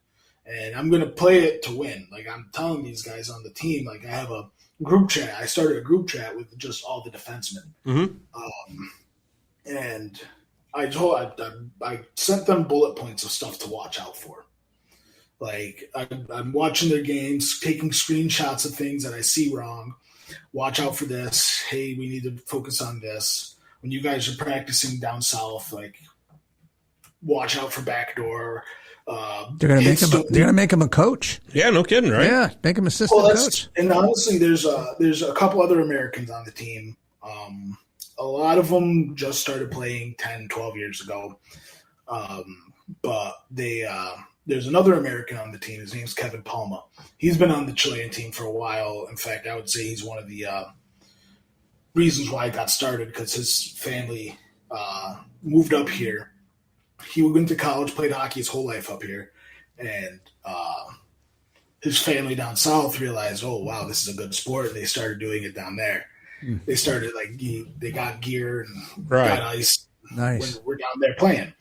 And I'm going to play it to win. Like, I'm telling these guys on the team, like, I have a group chat. I started a group chat with just all the defensemen. Mm-hmm. And I sent them bullet points of stuff to watch out for. Like, I'm watching their games, taking screenshots of things that I see wrong. Watch out for this. Hey, we need to focus on this. When you guys are practicing down south, like, watch out for backdoor. They're gonna make him a coach. Yeah, no kidding, right? Yeah, make him assistant coach. And honestly, there's a couple other Americans on the team. A lot of them just started playing 10, 12 years ago. But there's another American on the team. His name's Kevin Palma. He's been on the Chilean team for a while. In fact, I would say he's one of the reasons why I got started, because his family moved up here. He went to college, played hockey his whole life up here, and his family down south realized, oh wow, this is a good sport, and they started doing it down there. They started they got gear and got ice. Nice. When we're down there playing.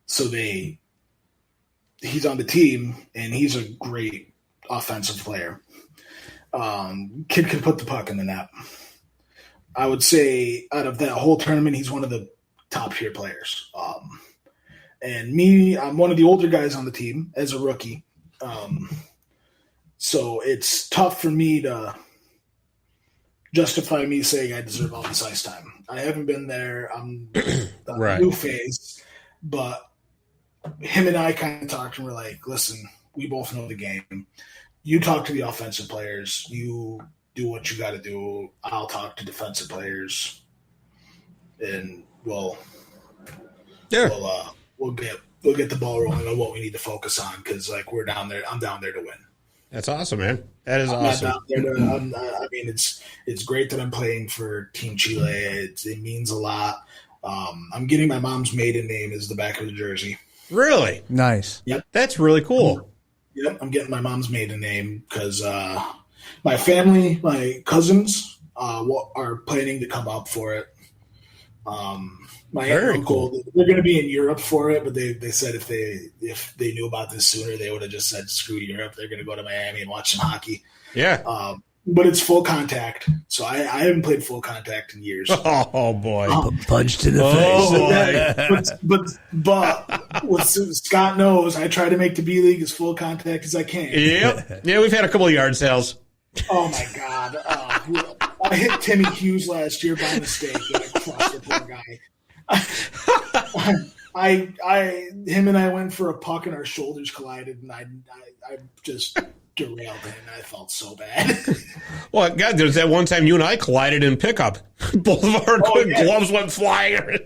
So he's on the team, and he's a great offensive player. Kid can put the puck in the net. I would say out of that whole tournament, he's one of the top tier players. And me, I'm one of the older guys on the team as a rookie. So it's tough for me to justify me saying I deserve all this ice time. I haven't been there. I'm the new phase, but him and I kind of talked and we're like, listen, we both know the game. You talk to the offensive players. You do what you got to do. I'll talk to defensive players, and we'll get the ball rolling on what we need to focus on, because we're down there. I'm down there to win. That's awesome, man. That is awesome. It's great that I'm playing for Team Chile. It means a lot. I'm getting my mom's maiden name as the back of the jersey. Really? Nice. Yep. That's really cool. Yep, I'm getting my mom's maiden name because my family, my cousins, are planning to come up for it. My aunt and uncle, they're going to be in Europe for it, but they said if they knew about this sooner, they would have just said, screw Europe. They're going to go to Miami and watch some hockey. Yeah. But it's full contact, so I haven't played full contact in years. Oh boy! Punch to the face. But what Scott knows, I try to make the B League as full contact as I can. Yep. Yeah, we've had a couple of yard sales. Oh my God! I hit Timmy Hughes last year by mistake. And I crossed the poor guy. Him and I went for a puck and our shoulders collided, and I just derailed him. I felt so bad. Well, God, there's that one time you and I collided in pickup. Both of our gloves went flying.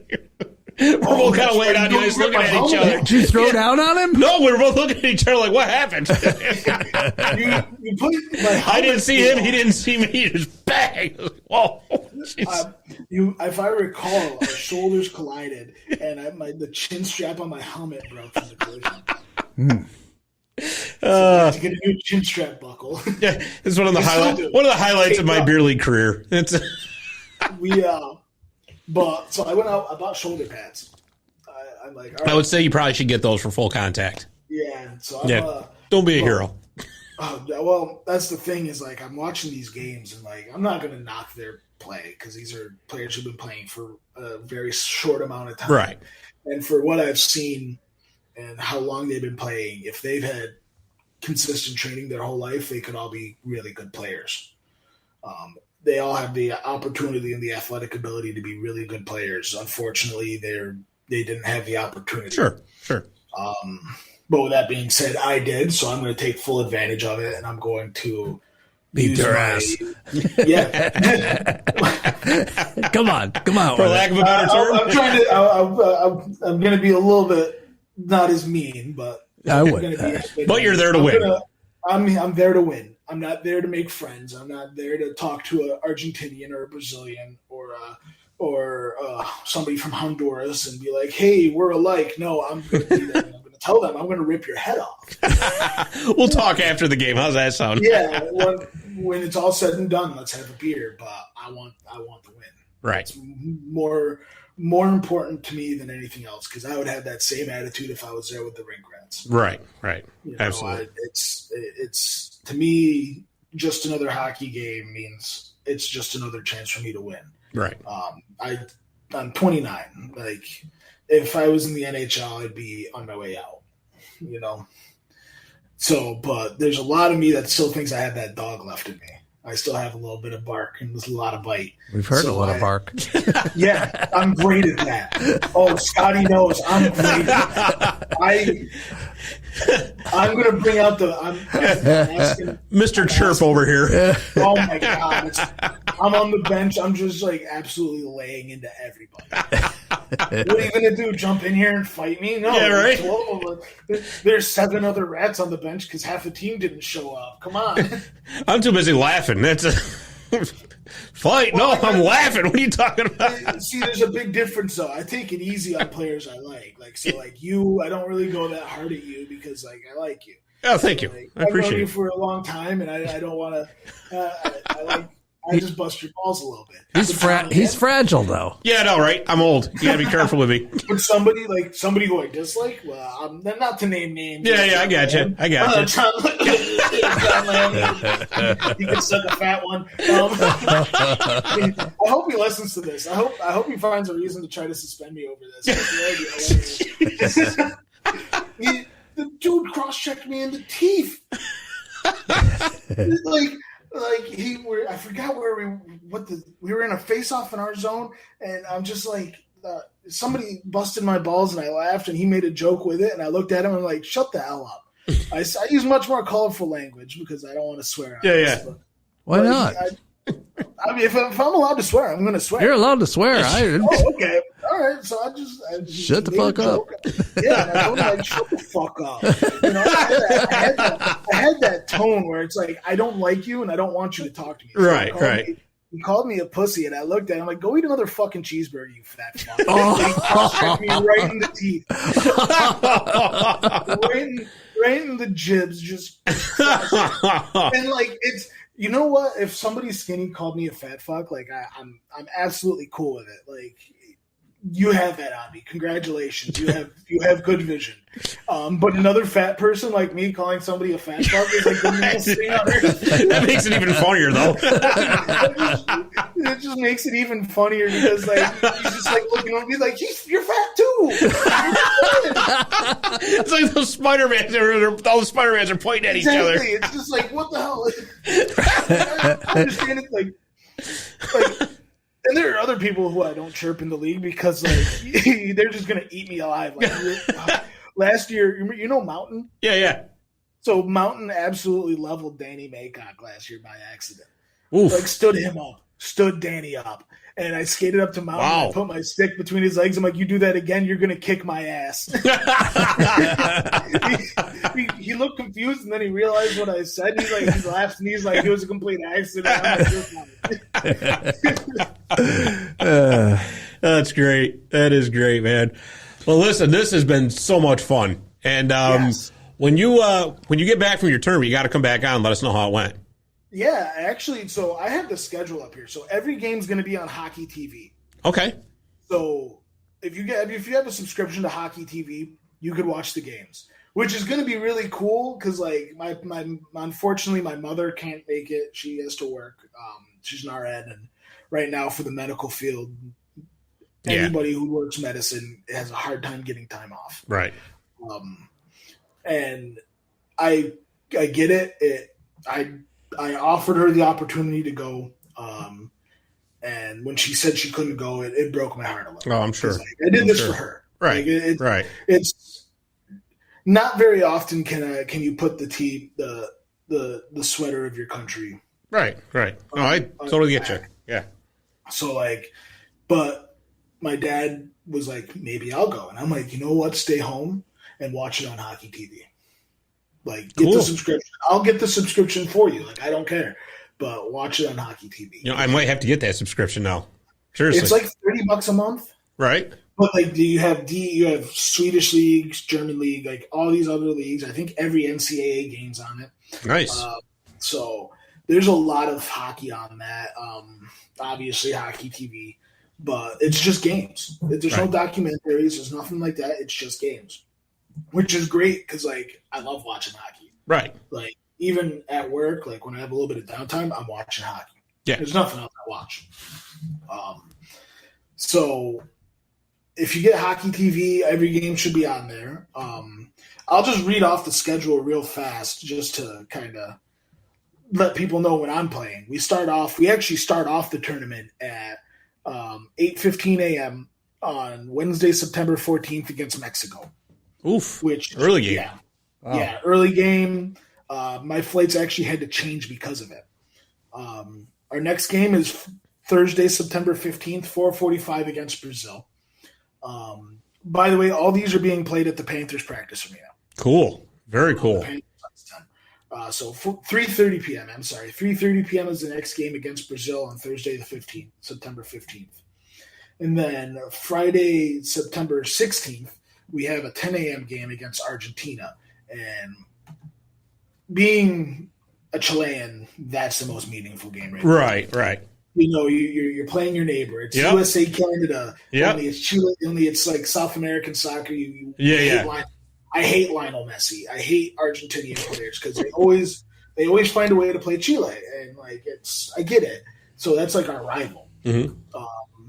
We're both kind of laid out, guys, looking at each other. Did you throw down on him? No, we were both looking at each other like, what happened? You put I didn't see him. He didn't see me. Just bang. Whoa. If I recall, our shoulders collided, and the chin strap on my helmet broke from the collision. So to get a new chin strap buckle. Yeah, it's one of the highlights of my beer league career. But so I went out. I bought shoulder pads. I'm like, all right. I would say you probably should get those for full contact. Yeah. So don't be a hero. Well, that's the thing is I'm watching these games and I'm not going to knock their play because these are players who've been playing for a very short amount of time. Right. And for what I've seen and how long they've been playing, if they've had consistent training their whole life, they could all be really good players. They all have the opportunity and the athletic ability to be really good players. Unfortunately, they didn't have the opportunity. Sure. But with that being said, I did, so I'm going to take full advantage of it, and I'm going to beat their ass. Yeah. Come on. For lack of a better term. I'm going to be a little bit not as mean, but I would. But you're there to win. I'm there to win. I'm not there to make friends. I'm not there to talk to an Argentinian or a Brazilian or somebody from Honduras and be like, hey, we're alike. No, I'm going to be there. I'm going to tell them I'm going to rip your head off. We'll talk after the game. How's that sound? Yeah. When it's all said and done, let's have a beer. But I want the win. Right. It's more important to me than anything else because I would have that same attitude if I was there with the rink rats. Right. Absolutely. It's to me, just another hockey game means it's just another chance for me to win. Right. I'm 29. If I was in the NHL, I'd be on my way out. So, but there's a lot of me that still thinks I have that dog left in me. I still have a little bit of bark and there's a lot of bite. We've heard a lot of bark. Yeah, I'm great at that. Oh, Scotty knows I'm great at that. I'm going to bring out I'm asking, Mr. Chirp over here. Oh, my God. I'm on the bench. I'm just absolutely laying into everybody. What are you going to do? Jump in here and fight me? No. Yeah, right. There's 7 other rats on the bench because half the team didn't show up. Come on. I'm too busy laughing. Fight? No, I'm laughing. What are you talking about? See, there's a big difference, though. I take it easy on players I like. Like you, I don't really go that hard at you because, like, I like you. Oh, thank you. Like, I appreciate I've known you it. for a long time, and I don't want to. I just bust your balls a little bit. He's fragile, though. Yeah, no, right? I'm old. You got to be careful with me. But somebody who I dislike, well, not to name names. Yeah, I got you. John Lamb. He can suck a fat one. I hope he listens to this. I hope he finds a reason to try to suspend me over this. The dude cross-checked me in the teeth. I forgot where we were in a face-off in our zone, and I'm just like, somebody busted my balls, and I laughed, and he made a joke with it, and I looked at him and I'm like, shut the hell up. I use much more colorful language because I don't want to swear. Why not? If I'm allowed to swear, I'm going to swear. You're allowed to swear. Okay. All right. So I just shut the fuck up. Yeah. And I told him, like, shut the fuck up. You know, I had that tone where it's like, I don't like you and I don't want you to talk to me. So Right. He called me a pussy, and I looked at him like, "Go eat another fucking cheeseburger, you fat fuck." He cross-checked me right in the teeth, right in the jibs, just. And like it's, you know what? If somebody skinny called me a fat fuck, like I'm absolutely cool with it. Like, you have that on me. Congratulations. You have good vision. But another fat person like me calling somebody a fat fuck is like the most thing on earth. That makes it even funnier, though. It just makes it even funnier because like he's just like looking at me, he's like, you're fat too. It's like those Spider-Mans. All the Spider-Mans are pointing at each other. It's just like, what the hell? I understand it like. And there are other people who I don't chirp in the league because like they're just gonna eat me alive. Like last year, you know Mountain? Yeah. So Mountain absolutely leveled Danny Maycock last year by accident. Oof. Like stood Danny up. And I skated up to Mountain and I put my stick between his legs. I'm like, you do that again, you're gonna kick my ass. he looked confused and then he realized what I said. He laughed and he's like, it was a complete accident. That's great. That is great, man. Well, listen, this has been so much fun. And yes. when you get back from your tournament, you got to come back on and let us know how it went. Yeah, actually, so I have the schedule up here. So every game's going to be on Hockey TV. Okay. So if you have a subscription to Hockey TV, you could watch the games, which is going to be really cool because like my unfortunately my mother can't make it. She has to work. She's an RN, and right now for the medical field, anybody who works medicine has a hard time getting time off. Right. And I get it. I offered her the opportunity to go, and when she said she couldn't go, it broke my heart a little. Oh, I'm sure. Like, I did this for her. Right. Like, right. It's not very often can you put the sweater of your country. Right. No, I totally get you. Yeah. So like, but my dad was like, maybe I'll go, and I'm like, you know what? Stay home and watch it on Hockey TV. Like, get the subscription. I'll get the subscription for you. Like, I don't care. But watch it on Hockey TV. You know, I might have to get that subscription now. Seriously. It's like $30 a month. Right. But, like, you have Swedish leagues, German league, like, all these other leagues. I think every NCAA game's on it. Nice. So there's a lot of hockey on that. Obviously, Hockey TV. But it's just games. There's no documentaries. There's nothing like that. It's just games. Which is great because, like, I love watching hockey. Right. Like, even at work, like, when I have a little bit of downtime, I'm watching hockey. Yeah. There's nothing else I watch. So, if you get Hockey TV, every game should be on there. I'll just read off the schedule real fast just to kind of let people know when I'm playing. We actually start off the tournament at 8:15 a.m. on Wednesday, September 14th against Mexico. Oof. Which early game. Yeah. Wow. Yeah, early game. My flights actually had to change because of it. Our next game is Thursday, September 15th, 4:45 against Brazil. By the way, all these are being played at the Panthers practice arena. Cool. Very cool. So 3:30 p.m. I'm sorry, 3:30 p.m. is the next game against Brazil on Thursday the 15th, September 15th. And then Friday, September 16th, we have a 10 a.m. game against Argentina. And being a Chilean, that's the most meaningful game right now. Right. You know, you're playing your neighbor. It's USA, Canada. Only it's Chile. Only it's like South American soccer. I hate Lionel Messi. I hate Argentinian players because they always find a way to play Chile, and like I get it. So that's like our rival,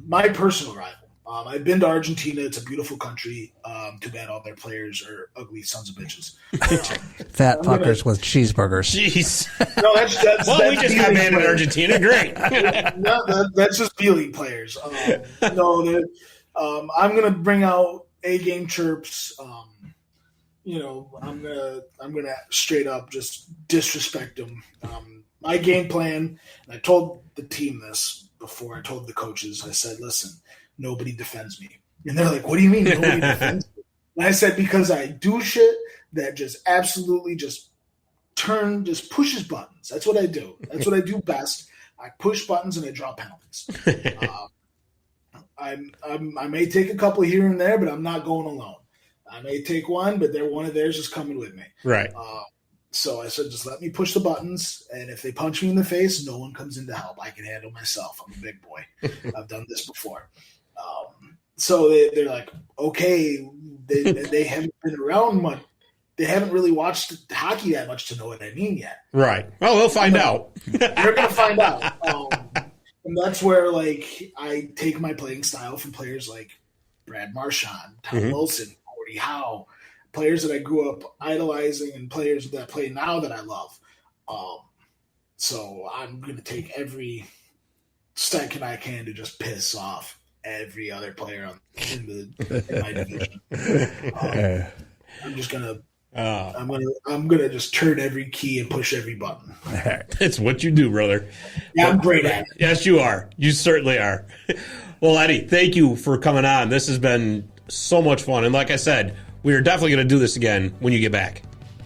my personal rival. I've been to Argentina. It's a beautiful country. Too bad all their players are ugly sons of bitches. Fat fuckers with cheeseburgers. Jeez. No, that's we just got banned in Argentina. Great. No, that's just B-League players. I'm going to bring out A-game chirps. I'm gonna straight up just disrespect them. My game plan, and I told the team this before. I told the coaches. I said, "Listen, nobody defends me," and they're like, "What do you mean nobody defends me?" And I said, "Because I do shit that just absolutely just pushes buttons. That's what I do. That's what I do best. I push buttons and I draw penalties. I may take a couple here and there, but I'm not going alone. I may take one, but one of theirs is coming with me." Right. So I said, just let me push the buttons, and if they punch me in the face, no one comes in to help. I can handle myself. I'm a big boy. I've done this before. So they're like, okay, they haven't been around much. They haven't really watched hockey that much to know what I mean yet. Right. Well, they'll find out. They're going to find out. And that's where, like, I take my playing style from players like Brad Marchand, Tom Wilson, Howe, players that I grew up idolizing and players that play now that I love. So I'm going to take every second I can to just piss off every other player in my division. I'm just going to I'm gonna just turn every key and push every button. It's what you do, brother. Yeah, I'm great at it. Yes, you are. You certainly are. Well, Eddie, thank you for coming on. This has been so much fun. And like I said, we are definitely going to do this again when you get back.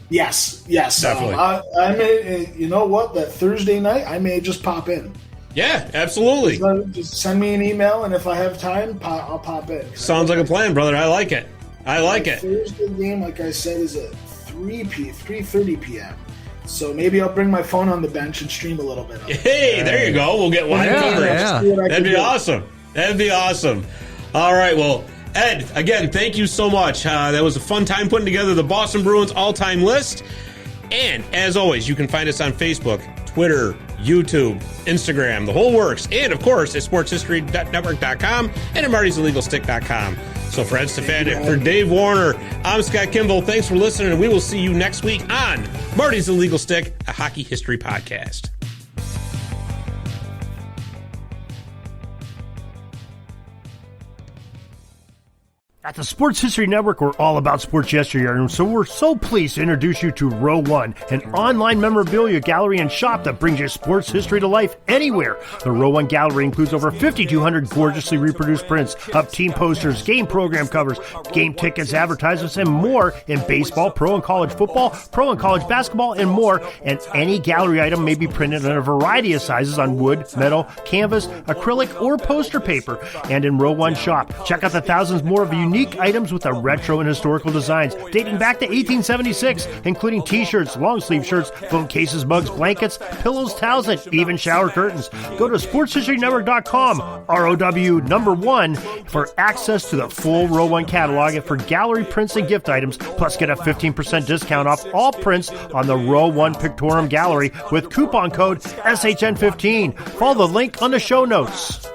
Yes. Definitely. I may, you know what, that Thursday night, I may just pop in. Yeah, absolutely. Just send me an email, and if I have time, I'll pop in. Sounds like a plan, brother. I like it. Thursday game, like I said, is at 3:30 p.m. So maybe I'll bring my phone on the bench and stream a little bit. Hey, there you go. We'll get live coverage. Yeah. That'd be awesome. That'd be awesome. All right, well, Ed, again, thank you so much. That was a fun time putting together the Boston Bruins all-time list. And as always, you can find us on Facebook, Twitter, YouTube, Instagram, the whole works. And, of course, at sportshistorynetwork.com and at MARTY'SIllegalStick.com. So for Ed Stefaniak, for Dave Warner, I'm Scott Kimball. Thanks for listening, and we will see you next week on Marty's Illegal Stick, a hockey history podcast. At the Sports History Network, we're all about sports yesteryear, and so we're so pleased to introduce you to Row One, an online memorabilia gallery and shop that brings your sports history to life anywhere. The Row One gallery includes over 5,200 gorgeously reproduced prints of team posters, game program covers, game tickets, advertisements, and more in baseball, pro and college football, pro and college basketball, and more. And any gallery item may be printed in a variety of sizes on wood, metal, canvas, acrylic, or poster paper. And in Row One shop, check out the thousands more of unique items with a retro and historical designs dating back to 1876, including t-shirts, long-sleeve shirts, phone cases, mugs, blankets, pillows, towels, and even shower curtains. Go to sportshistorynetwork.com, ROW1, for access to the full Row One catalog and for gallery prints and gift items, plus get a 15% discount off all prints on the Row One Pictorum Gallery with coupon code SHN15. Follow the link on the show notes.